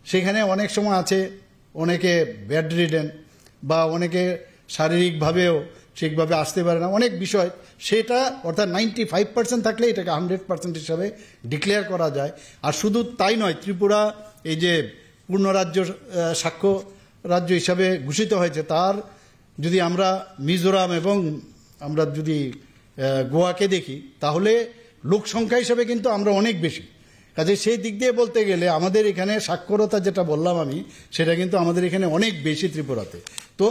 সেখানে অনেক সময় আছে অনেকে ব্যাড রিডেন বা অনেকে শারীরিকভাবেও ঠিকভাবে আসতে পারে না, অনেক বিষয়, সেটা অর্থাৎ 95% থাকলে এটাকে 100% হিসাবে ডিক্লেয়ার করা যায়। আর শুধু তাই নয়, ত্রিপুরা এই যে পূর্ণ রাজ্য সাক্ষ্য রাজ্য হিসাবে ঘোষিত হয়েছে, তার যদি আমরা মিজোরাম এবং আমরা যদি গোয়াকে দেখি, তাহলে লোক সংখ্যা হিসাবে কিন্তু আমরা অনেক বেশি। কাজে সেই দিক দিয়ে বলতে গেলে আমাদের এখানে সাক্ষরতা যেটা বললাম আমি, সেটা কিন্তু আমাদের এখানে অনেক বেশি ত্রিপুরাতে। তো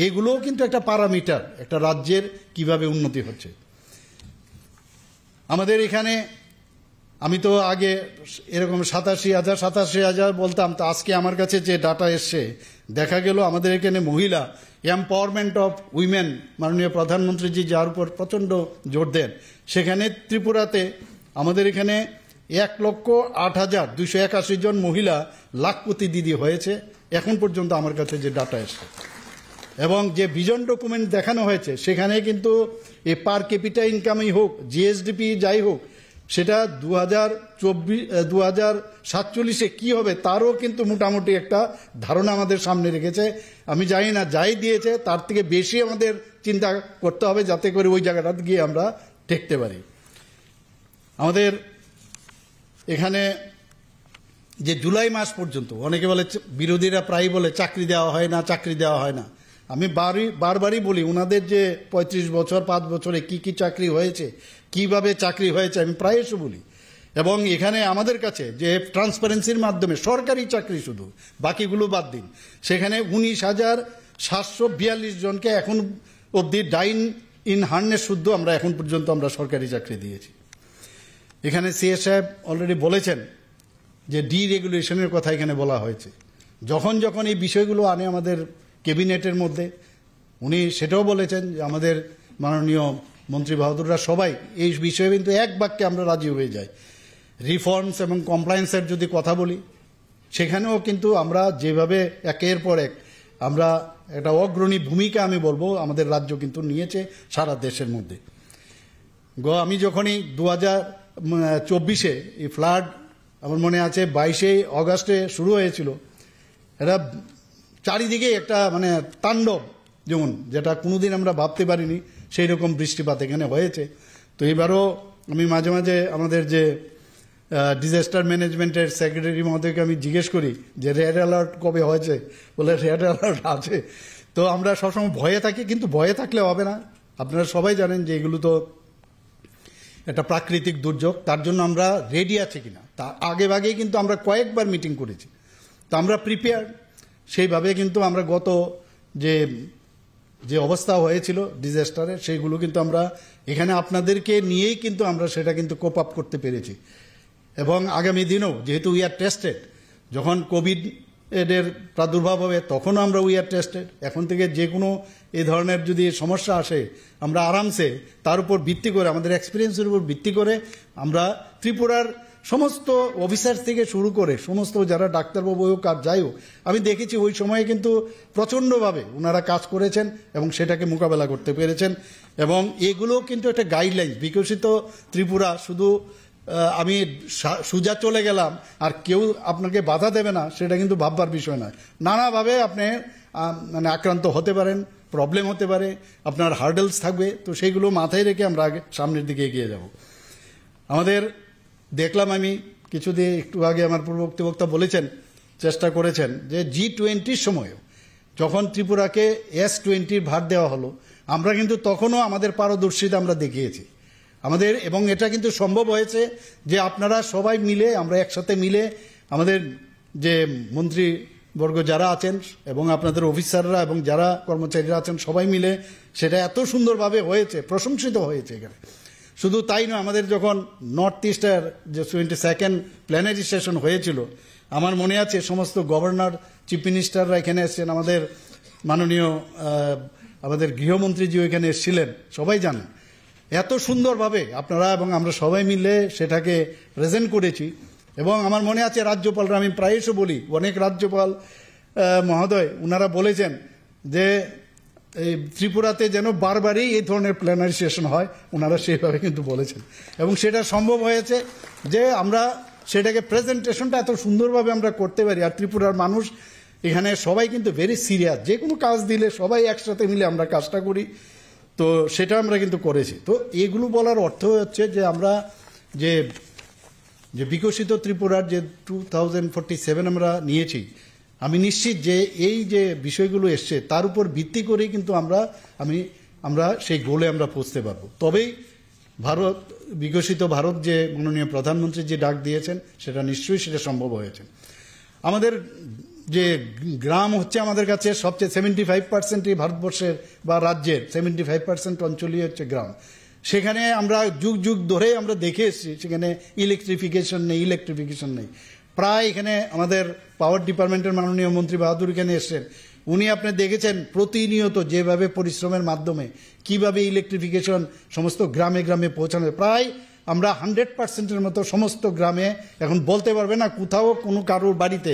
এগুলোও কিন্তু একটা প্যারামিটার একটা রাজ্যের কিভাবে উন্নতি হচ্ছে। আমাদের এখানে আমি তো আগে এরকম 87,000 বলতাম, তো আজকে আমার কাছে যে ডাটা এসছে, দেখা গেল আমাদের এখানে মহিলা এম্পাওয়ারমেন্ট অফ উইমেন, মাননীয় প্রধানমন্ত্রীজি যার উপর প্রচণ্ড জোর দেন, সেখানে ত্রিপুরাতে আমাদের এখানে 1,08,281 জন মহিলা লাখপতি দিদি হয়েছে এখন পর্যন্ত আমার কাছে যে ডাটা এসছে। এবং যে ভিজন ডকুমেন্ট দেখানো হয়েছে, সেখানে কিন্তু এই পার ক্যাপিটা ইনকামই হোক, জিএসডিপি যাই হোক, সেটা 2047-এ কি হবে তারও কিন্তু মোটামুটি একটা ধারণা আমাদের সামনে রেখেছে। আমি জানি না, যাই দিয়েছে তার থেকে বেশি আমাদের চিন্তা করতে হবে যাতে করে ওই জায়গাটাতে গিয়ে আমরা টেকতে পারি। আমাদের এখানে যে জুলাই মাস পর্যন্ত অনেকে বলে, বিরোধীরা প্রায় বলে চাকরি দেওয়া হয় না, চাকরি দেওয়া হয় না। আমি বারবারই বলি, ওনাদের যে 35 বছর 5 বছরে কি কি চাকরি হয়েছে, কিভাবে চাকরি হয়েছে, আমি প্রায়শই বলি। এবং এখানে আমাদের কাছে যে ট্রান্সপারেন্সির মাধ্যমে সরকারি চাকরি শুধু, বাকিগুলো বাদ দিন, সেখানে 19,742 জনকে এখন অবধি ডাইন ইন হার্নেস শুদ্ধ আমরা এখন পর্যন্ত আমরা সরকারি চাকরি দিয়েছি। এখানে সিএস সাহেব অলরেডি বলেছেন যে ডিরেগুলেশনের কথা এখানে বলা হয়েছে। যখন যখন এই বিষয়গুলো আনে আমাদের ক্যাবিনেটের মধ্যে, উনি সেটাও বলেছেন যে আমাদের মাননীয় মন্ত্রী বাহাদুররা সবাই এই বিষয়ে কিন্তু এক বাক্যে আমরা রাজি হয়ে যাই। রিফর্মস এবং কমপ্লায়েন্সের যদি কথা বলি, সেখানেও কিন্তু আমরা যেভাবে একের পর এক আমরা একটা অগ্রণী ভূমিকা আমি বলবো আমাদের রাজ্য কিন্তু নিয়েছে সারা দেশের মধ্যে। আমি যখনই 2024-এ এই ফ্লাড, আমার মনে আছে 22শে অগাস্টে শুরু হয়েছিল, এটা চারিদিকে একটা মানে তাণ্ডব, যেমন যেটা কোনোদিন আমরা ভাবতে পারিনি সেই রকম বৃষ্টিপাত এখানে হয়েছে। তো এবারও আমি মাঝে মাঝে আমাদের যে ডিজাস্টার ম্যানেজমেন্টের সেক্রেটারি মহোদয়কে আমি জিজ্ঞেস করি যে রেড অ্যালার্ট কবে হয়েছে, বলে রেড অ্যালার্ট আছে। তো আমরা সবসময় ভয়ে থাকি, কিন্তু ভয়ে থাকলে হবে না। আপনারা সবাই জানেন যে এগুলো তো একটা প্রাকৃতিক দুর্যোগ, তার জন্য আমরা রেডি আছি কিনা তা আগেই কিন্তু আমরা কয়েকবার মিটিং করেছি। তো আমরা প্রিপেয়ার সেইভাবে কিন্তু আমরা গত যে যে অবস্থা হয়েছিল ডিজাস্টারে, সেইগুলো কিন্তু আমরা এখানে আপনাদেরকে নিয়েই কিন্তু আমরা সেটা কিন্তু কোপ আপ করতে পেরেছি। এবং আগামী দিনেও যেহেতু উই আর টেস্টেড, যখন কোভিড এর প্রাদুর্ভাব হবে তখনও আমরা উই আর টেস্টেড। এখন থেকে যে কোনো এই ধরনের যদি সমস্যা আসে আমরা আরামসে তার উপর ভিত্তি করে, আমাদের এক্সপিরিয়েন্সের উপর ভিত্তি করে আমরা ত্রিপুরার সমস্ত অফিসার থেকে শুরু করে সমস্ত যারা ডাক্তারবাবু হোক আর যাই হোক, আমি দেখেছি ওই সময়ে কিন্তু প্রচণ্ডভাবে ওনারা কাজ করেছেন এবং সেটাকে মোকাবেলা করতে পেরেছেন। এবং এগুলো কিন্তু একটা গাইডলাইন, বিকশিত ত্রিপুরা শুধু আমি সোজা চলে গেলাম আর কেউ আপনাকে বাধা দেবে না সেটা কিন্তু ভাববার বিষয় নয়। নানাভাবে আপনি মানে আক্রান্ত হতে পারেন, প্রবলেম হতে পারে, আপনার হার্ডেলস থাকবে, তো সেইগুলো মাথায় রেখে আমরা আগে সামনের দিকে এগিয়ে যাব। আমাদের দেখলাম আমি কিছুদিন একটু আগে আমার পূর্ববর্তী বক্তা বলেছেন, চেষ্টা করেছেন যে G20 সময়ও যখন ত্রিপুরাকে S20 ভার দেওয়া হলো, আমরা কিন্তু তখনও আমাদের পারদর্শিতা আমরা দেখিয়েছি আমাদের, এবং এটা কিন্তু সম্ভব হয়েছে যে আপনারা সবাই মিলে, আমরা একসাথে মিলে, আমাদের যে মন্ত্রীবর্গ যারা আছেন এবং আপনাদের অফিসাররা এবং যারা কর্মচারীরা আছেন সবাই মিলে সেটা এত সুন্দরভাবে হয়েছে, প্রশংসিত হয়েছে এখানে। শুধু তাই নয়, আমাদের যখন নর্থ ইস্টের যে 22nd প্ল্যানারি সেশন হয়েছিল, আমার মনে আছে সমস্ত গভর্নর, চিফ মিনিস্টাররা এখানে এসেছেন, আমাদের মাননীয় আমাদের গৃহমন্ত্রীজিও এখানে এসেছিলেন, সবাই জানেন। এত সুন্দরভাবে আপনারা এবং আমরা সবাই মিলে সেটাকে প্রেজেন্ট করেছি। এবং আমার মনে আছে রাজ্যপালরা, আমি প্রায়শই বলি, অনেক রাজ্যপাল মহোদয় ওনারা বলেছেন যে এই ত্রিপুরাতে যেন বারবারই এই ধরনের প্ল্যানারি সেশন হয়, ওনারা সেইভাবে কিন্তু বলেছেন। এবং সেটা সম্ভব হয়েছে যে আমরা সেটাকে প্রেজেন্টেশনটা এত সুন্দরভাবে আমরা করতে পারি। আর ত্রিপুরার মানুষ এখানে সবাই কিন্তু ভেরি সিরিয়াস, যে কোনো কাজ দিলে সবাই একসাথে মিলে আমরা কাজটা করি, তো সেটা আমরা কিন্তু করেছি। তো এগুলো বলার অর্থ হচ্ছে যে আমরা যে বিকশিত ত্রিপুরার যে 2047 আমরা নিয়েছি, আমি নিশ্চিত যে এই যে বিষয়গুলো এসছে তার উপর ভিত্তি করেই কিন্তু আমরা সেই গোলে আমরা পৌঁছতে পারবো। তবেই ভারত, বিকশিত ভারত যে মাননীয় প্রধানমন্ত্রী যে ডাক দিয়েছেন সেটা নিশ্চয়ই সেটা সম্ভব হয়েছে। আমাদের যে গ্রাম হচ্ছে আমাদের কাছে সবচেয়ে 75% ভারতবর্ষের বা রাজ্যের 75% অঞ্চলই হচ্ছে গ্রাম। সেখানে আমরা যুগ যুগ ধরে আমরা দেখে এসেছি সেখানে ইলেকট্রিফিকেশন নেই। প্রায় এখানে আমাদের পাওয়ার ডিপার্টমেন্টের মাননীয় মন্ত্রী বাহাদুর এখানে এসছেন, উনি আপনি দেখেছেন প্রতিনিয়ত যেভাবে পরিশ্রমের মাধ্যমে কিভাবে ইলেকট্রিফিকেশন সমস্ত গ্রামে গ্রামে পৌঁছানো। প্রায় আমরা 100%-এর মতো সমস্ত গ্রামে এখন বলতে পারবে না কোথাও কোনো কারোর বাড়িতে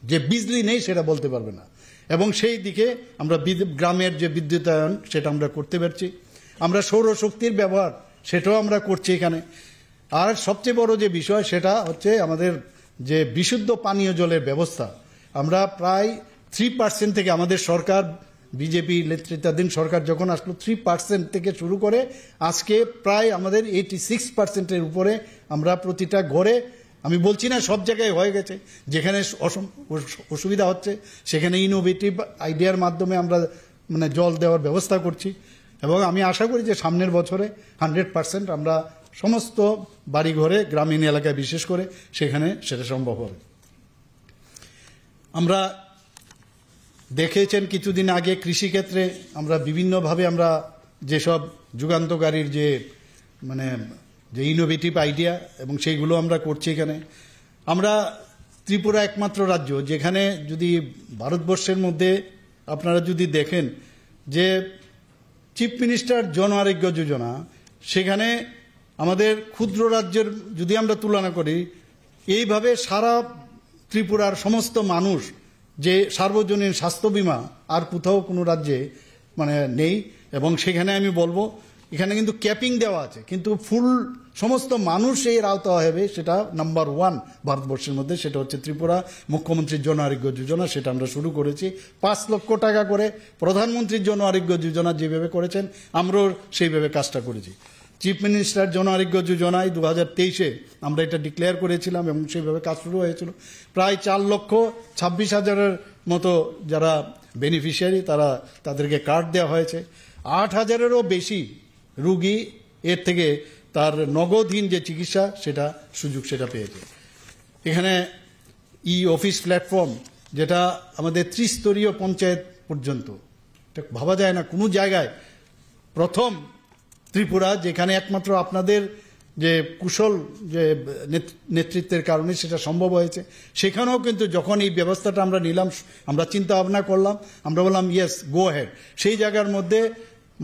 যে বিজলি নেই সেটা বলতে পারবে না। এবং সেই দিকে আমরা গ্রামের যে বিদ্যুতায়ন সেটা আমরা করতে পারছি। আমরা সৌরশক্তির ব্যবহার সেটাও আমরা করছি এখানে। আর সবচেয়ে বড় যে বিষয় সেটা হচ্ছে আমাদের যে বিশুদ্ধ পানীয় জলের ব্যবস্থা। আমরা প্রায় 3% থেকে আমাদের সরকার, বিজেপি নেতৃত্বাধীন সরকার যখন আসলো, 3% থেকে শুরু করে আজকে প্রায় আমাদের 86%-এর উপরে আমরা প্রতিটা ঘরে, আমি বলছি না সব জায়গায় হয়ে গেছে, যেখানে অসুবিধা হচ্ছে সেখানে ইনোভেটিভ আইডিয়ার মাধ্যমে আমরা মানে জল দেওয়ার ব্যবস্থা করছি। এবং আমি আশা করি যে সামনের বছরে 100% আমরা সমস্ত বাড়িঘরে, গ্রামীণ এলাকায় বিশেষ করে সেখানে সেটা সম্ভব হবে। আমরা দেখেছেন কিছুদিন আগে কৃষিক্ষেত্রে আমরা বিভিন্নভাবে আমরা যেসব যুগান্তকারীর যে মানে যে ইনোভেটিভ আইডিয়া এবং সেইগুলো আমরা করছি এখানে। আমরা ত্রিপুরা একমাত্র রাজ্য যেখানে যদি ভারতবর্ষের মধ্যে আপনারা যদি দেখেন যে চিফ মিনিস্টার জন আরোগ্য যোজনা, সেখানে আমাদের ক্ষুদ্র রাজ্যের যদি আমরা তুলনা করি, এইভাবে সারা ত্রিপুরার সমস্ত মানুষ যে সার্বজনীন স্বাস্থ্য বীমা আর কোথাও কোনো রাজ্যে মানে নেই। এবং সেখানে আমি বলবো এখানে কিন্তু ক্যাপিং দেওয়া আছে, কিন্তু ফুল সমস্ত মানুষ এর আওতা হবে, সেটা নাম্বার 1 ভারতবর্ষের মধ্যে, সেটা হচ্ছে ত্রিপুরা মুখ্যমন্ত্রীর জন আরোগ্য যোজনা। সেটা আমরা শুরু করেছি 5 লক্ষ টাকা করে। প্রধানমন্ত্রীর জন আরোগ্য যোজনা যেভাবে করেছেন আমরাও সেইভাবে কাজটা করেছি। চিফ মিনিস্টার জন আরোগ্য যোজনায় 2023-এ আমরা এটা ডিক্লেয়ার করেছিলাম এবং সেইভাবে কাজ শুরু হয়েছিল। প্রায় 4,26,000-এর মতো যারা বেনিফিশিয়ারি তাদেরকে কার্ড দেওয়া হয়েছে। 8,000-এরও বেশি রুগী এর থেকে তার নগদহীন যে চিকিৎসা সেটা সুযোগ সেটা পেয়েছে। এখানে ই অফিস প্ল্যাটফর্ম যেটা আমাদের 30 স্তরীয় পঞ্চায়েত পর্যন্ত এটা ভাবা যায় না কোনো জায়গায়। প্রথম ত্রিপুরা, যেখানে একমাত্র আপনাদের যে কুশল যে নেতৃত্বের কারণে সেটা সম্ভব হয়েছে, সেখানেও কিন্তু যখন এই ব্যবস্থাটা আমরা নিলাম, আমরা চিন্তা ভাবনা করলাম, আমরা বললাম ইয়েস গো হেড। সেই জায়গার মধ্যে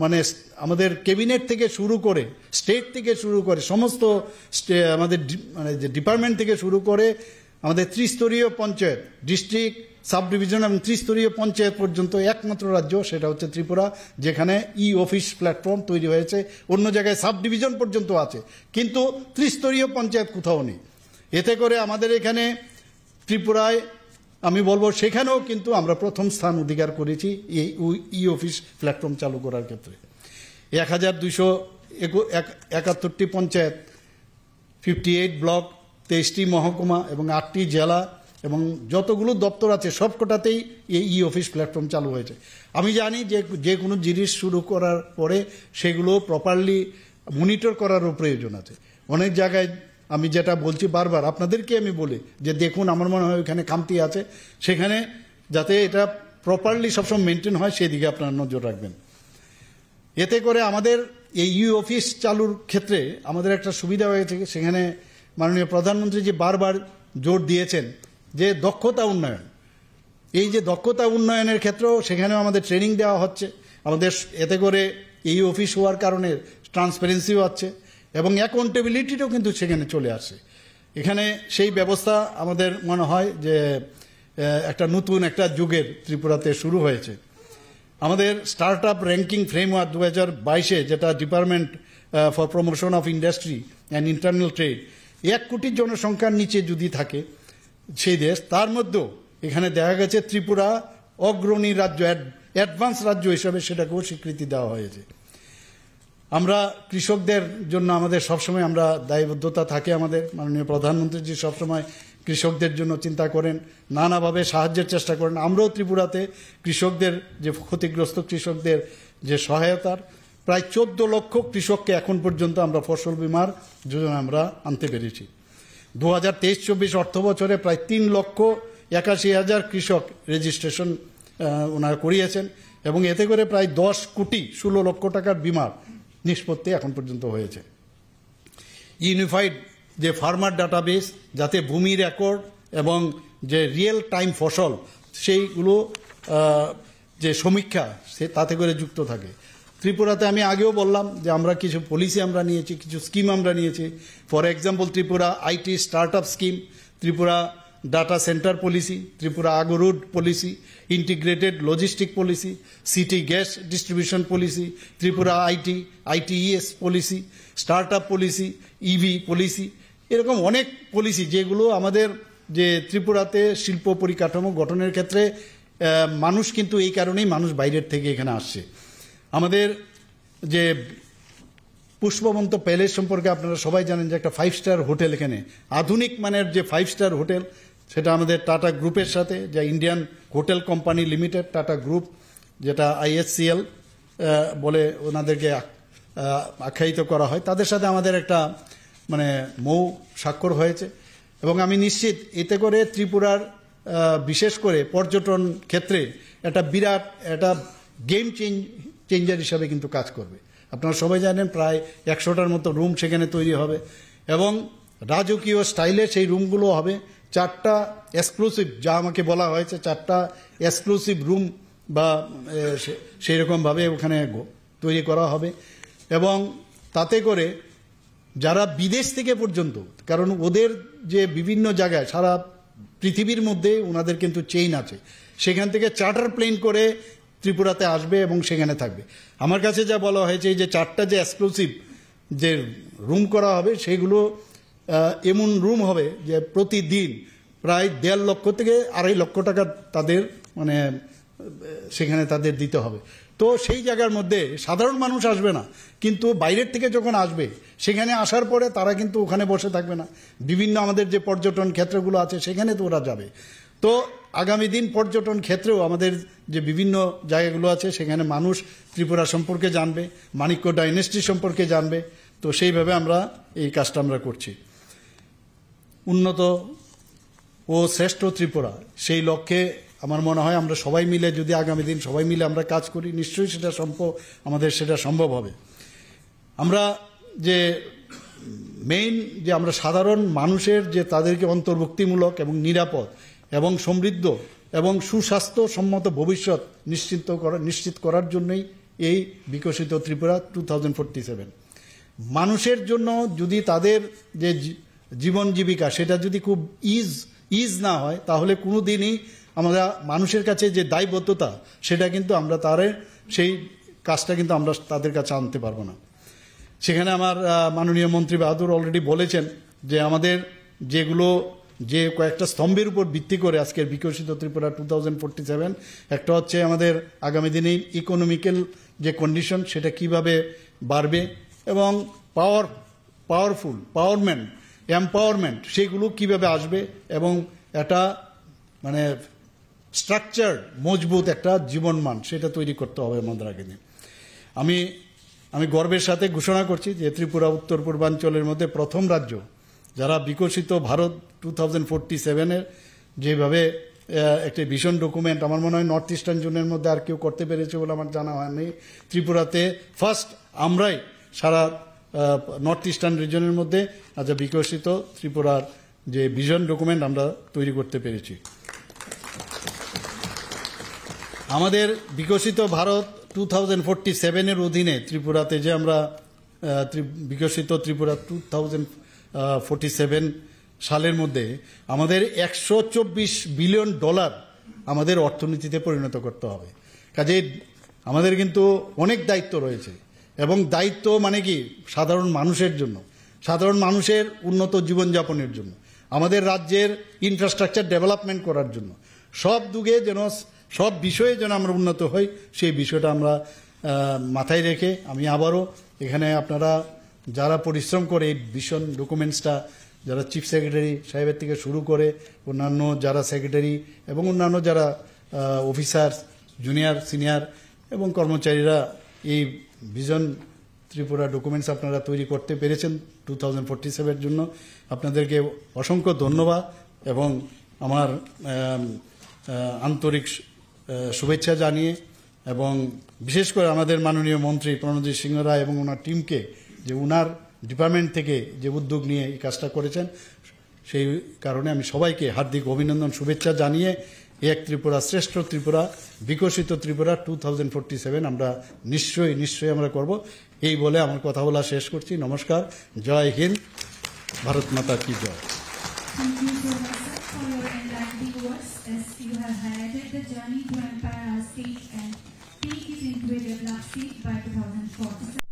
মানে আমাদের ক্যাবিনেট থেকে শুরু করে, স্টেট থেকে শুরু করে, সমস্ত আমাদের মানে যে ডিপার্টমেন্ট থেকে শুরু করে আমাদের ত্রিস্তরীয় পঞ্চায়েত, ডিস্ট্রিক্ট, সাব ডিভিশন এবং ত্রিস্তরীয় পঞ্চায়েত পর্যন্ত একমাত্র রাজ্য সেটা হচ্ছে ত্রিপুরা, যেখানে ই অফিস প্ল্যাটফর্ম তৈরি হয়েছে। অন্য জায়গায় সাব ডিভিশন পর্যন্ত আছে, কিন্তু ত্রিস্তরীয় পঞ্চায়েত কোথাও নেই। এতে করে আমাদের এখানে ত্রিপুরায় আমি বলবো সেখানেও কিন্তু আমরা প্রথম স্থান অধিকার করেছি এই ই অফিস প্ল্যাটফর্ম চালু করার ক্ষেত্রে। 1271টি পঞ্চায়েত, 58 ব্লক, 23টি মহকুমা এবং 8টি জেলা এবং যতগুলো দপ্তর আছে সবকটাতেই এই ই অফিস প্ল্যাটফর্ম চালু হয়েছে। আমি জানি যে কোনো জিনিস শুরু করার পরে সেগুলো প্রপারলি মনিটর করারও প্রয়োজন আছে। অনেক জায়গায় আমি যেটা বলছি বারবার আপনাদেরকে আমি বলি যে দেখুন, আমার মনে হয় ওইখানে খামতি আছে, সেখানে যাতে এটা প্রপারলি সবসময় মেনটেন হয় সেদিকে আপনারা নজর রাখবেন। এতে করে আমাদের এই ই অফিস চালুর ক্ষেত্রে আমাদের একটা সুবিধা হয়েছে, সেখানে মাননীয় প্রধানমন্ত্রী যে বারবার জোর দিয়েছেন যে দক্ষতা উন্নয়ন, এই যে দক্ষতা উন্নয়নের ক্ষেত্রেও সেখানেও আমাদের ট্রেনিং দেওয়া হচ্ছে। আমাদের এতে করে এই অফিস হওয়ার কারণে ট্রান্সপারেন্সিও আছে এবং অ্যাকাউন্টেবিলিটিটাও কিন্তু সেখানে চলে আসে। এখানে সেই ব্যবস্থা আমাদের মনে হয় যে একটা নতুন একটা যুগের ত্রিপুরাতে শুরু হয়েছে। আমাদের স্টার্ট আপ র্যাঙ্কিং ফ্রেমওয়ার্ক 2022-এ, যেটা department for promotion of industry and internal trade, 1 কোটি জনসংখ্যার নিচে যদি থাকে সেই দেশ, তার মধ্যেও এখানে দেখা গেছে ত্রিপুরা অগ্রণী রাজ্য, অ্যাডভান্স রাজ্য হিসাবে সেটাকেও স্বীকৃতি দেওয়া হয়েছে। আমরা কৃষকদের জন্য আমাদের সবসময় আমরা দায়বদ্ধতা থাকে, আমাদের মাননীয় প্রধানমন্ত্রী জি সবসময় কৃষকদের জন্য চিন্তা করেন, নানাভাবে সাহায্যের চেষ্টা করেন। আমরাও ত্রিপুরাতে কৃষকদের যে ক্ষতিগ্রস্ত কৃষকদের যে সহায়তার প্রায় 14 লক্ষ কৃষককে এখন পর্যন্ত আমরা ফসল বীমার যোজনা আমরা আনতে পেরেছি। 2023-24 অর্থ বছরে প্রায় 3,81,000 কৃষক রেজিস্ট্রেশন ওনারা করিয়েছেন এবং এতে করে প্রায় 10 কোটি 16 লক্ষ টাকার বীমার নিষ্পত্তি এখন পর্যন্ত হয়েছে। ইউনিফাইড যে ফার্মার ডাটাবেস, যাতে ভূমি রেকর্ড এবং যে রিয়েল টাইম ফসল সেইগুলো যে সমীক্ষা তাতে করে যুক্ত থাকে। ত্রিপুরাতে আমি আগেও বললাম যে আমরা কিছু পলিসি আমরা নিয়েছি, কিছু স্কিম আমরা নিয়েছি। For example, Tripura IT start up scheme, Tripura data centre policy, Tripura agarwood policy, integrated logistic policy, city gas distribution policy, Tripura ITES policy, start up policy, EV policy, এরকম অনেক পলিসি যেগুলো আমাদের যে ত্রিপুরাতে শিল্প পরিকাঠামো গঠনের ক্ষেত্রে মানুষ কিন্তু এই কারণেই মানুষ বাইরের থেকে এখানে আসছে। আমাদের যে পুষ্পবন্ত প্যালেস সম্পর্কে আপনারা সবাই জানেন যে একটা 5 স্টার হোটেল, এখানে আধুনিক মানের যে 5 স্টার হোটেল, সেটা আমাদের টাটা গ্রুপের সাথে, যা Indian hotel company limited, tata group, যেটা IHCL বলে ওনাদেরকে আখ্যায়িত করা হয়, তাদের সাথে আমাদের একটা মানে মৌ স্বাক্ষর হয়েছে এবং আমি নিশ্চিত এতে করে ত্রিপুরার বিশেষ করে পর্যটন ক্ষেত্রে একটা বিরাট একটা গেম চেঞ্জার হিসাবে কিন্তু কাজ করবে। আপনারা সবাই জানেন প্রায় 100টার মতো রুম সেখানে তৈরি হবে এবং রাজকীয় স্টাইলে সেই রুমগুলো হবে। 4টা এক্সক্লুসিভ, যা আমাকে বলা হয়েছে 4টা এক্সক্লুসিভ রুম বা সেই রকমভাবে ওখানে তৈরি করা হবে এবং তাতে করে যারা বিদেশ থেকে পর্যন্ত, কারণ ওদের যে বিভিন্ন জায়গায় সারা পৃথিবীর মধ্যে ওনাদের কিন্তু চেইন আছে, সেখান থেকে চার্টার প্লেন করে ত্রিপুরাতে আসবে এবং সেখানে থাকবে। আমার কাছে যা বলা হয়েছে যে 4টা যে এক্সক্লুসিভ যে রুম করা হবে সেগুলো এমন রুম হবে যে প্রতিদিন প্রায় 1.5 লক্ষ থেকে 2.5 লক্ষ টাকা তাদের মানে সেখানে তাদের দিতে হবে। তো সেই জায়গার মধ্যে সাধারণ মানুষ আসবে না, কিন্তু বাইরের থেকে যখন আসবে সেখানে আসার পরে তারা কিন্তু ওখানে বসে থাকবে না, বিভিন্ন আমাদের যে পর্যটন ক্ষেত্রগুলো আছে সেখানে তো ওরা যাবে। তো আগামী দিন পর্যটন ক্ষেত্রেও আমাদের যে বিভিন্ন জায়গাগুলো আছে সেখানে মানুষ ত্রিপুরা সম্পর্কে জানবে, মাণিক্য ডাইনেস্টি সম্পর্কে জানবে। তো সেইভাবে আমরা এই কাজটা আমরা করছি। উন্নত ও শ্রেষ্ঠ ত্রিপুরা সেই লক্ষ্যে আমার মনে হয় আমরা সবাই মিলে যদি আগামী দিন সবাই মিলে আমরা কাজ করি, নিশ্চয়ই সেটা আমাদের সেটা সম্ভব হবে। আমরা যে মেইন যে আমরা সাধারণ মানুষের যে তাদেরকে অন্তর্ভুক্তিমূলক এবং নিরাপদ এবং সমৃদ্ধ এবং সুস্বাস্থ্যসম্মত ভবিষ্যৎ নিশ্চিত করার জন্যই এই বিকশিত ত্রিপুরা 2047। মানুষের জন্য যদি তাদের যে জীবন জীবিকা সেটা যদি খুব ইজ না হয়, তাহলে কোনো দিনই আমরা মানুষের কাছে যে দায়বদ্ধতা সেটা কিন্তু আমরা সেই কাজটা কিন্তু আমরা তাদের কাছে আনতে পারবো না। সেখানে আমার মাননীয় মন্ত্রী বাহাদুর অলরেডি বলেছেন যে আমাদের যে কয়েকটা স্তম্ভের উপর ভিত্তি করে আজকের বিকশিত ত্রিপুরা 2047, একটা হচ্ছে আমাদের আগামী দিনে ইকোনমিক্যাল যে কন্ডিশন সেটা কিভাবে বাড়বে এবং এম্পাওয়ারমেন্ট সেগুলো কিভাবে আসবে এবং একটা মানে স্ট্রাকচার মজবুত একটা জীবনমান সেটা তৈরি করতে হবে আমাদের আগে দিন। আমি গর্বের সাথে ঘোষণা করছি যে ত্রিপুরা উত্তর পূর্বাঞ্চলের মধ্যে প্রথম রাজ্য যারা বিকশিত ভারত 2047-এর যেভাবে একটি ভিশন ডকুমেন্ট, আমার মনে হয় নর্থ ইস্টার্ন জোনের মধ্যে আর কেউ করতে পেরেছে বলে আমার জানা হয়নি। ত্রিপুরাতে ফার্স্ট আমরাই সারা নর্থ ইস্টার্ন রিজনের মধ্যে আজ বিকশিত ত্রিপুরার যে ভিশন ডকুমেন্ট আমরা তৈরি করতে পেরেছি। আমাদের বিকশিত ভারত 2047-এর অধীনে ত্রিপুরাতে যে আমরা বিকশিত ত্রিপুরা 2047 সালের মধ্যে আমাদের $124 বিলিয়ন আমাদের অর্থনীতিতে পরিণত করতে হবে। কাজে আমাদের কিন্তু অনেক দায়িত্ব রয়েছে এবং দায়িত্ব মানে কি সাধারণ মানুষের জন্য, সাধারণ মানুষের উন্নত জীবনযাপনের জন্য, আমাদের রাজ্যের ইনফ্রাস্ট্রাকচার ডেভেলপমেন্ট করার জন্য, সব বিষয়ে যেন আমরা উন্নত হই সেই বিষয়টা আমরা মাথায় রেখে আমি আবারও এখানে আপনারা যারা পরিশ্রম করে এই ভিশন ডকুমেন্টসটা, যারা চিফ সেক্রেটারি সাহেবের থেকে শুরু করে অন্যান্য যারা সেক্রেটারি এবং অন্যান্য যারা অফিসার, জুনিয়র, সিনিয়র এবং কর্মচারীরা এই ভিশন ত্রিপুরা ডকুমেন্টস আপনারা তৈরি করতে পেরেছেন 2047-এর জন্য, আপনাদেরকে অসংখ্য ধন্যবাদ এবং আমার আন্তরিক শুভেচ্ছা জানিয়ে এবং বিশেষ করে আমাদের মাননীয় মন্ত্রী প্রণজিৎ সিংহ রায় এবং ওনার টিমকে যে ওনার ডিপার্টমেন্ট থেকে যে উদ্যোগ নিয়ে এই কাজটা করেছেন, সেই কারণে আমি সবাইকে হার্দিক অভিনন্দন শুভেচ্ছা জানিয়ে এক ত্রিপুরা শ্রেষ্ঠ ত্রিপুরা বিকশিত ত্রিপুরা 2047 আমরা নিশ্চয়ই আমরা করব এই বলে আমার কথা বলা শেষ করছি। নমস্কার, জয় হিন্দ, ভারত মাতা কি জয়। Thank you so much, sir, for your enlightening words as you have highlighted the journey to empower our state and take it into a developed state by 2047.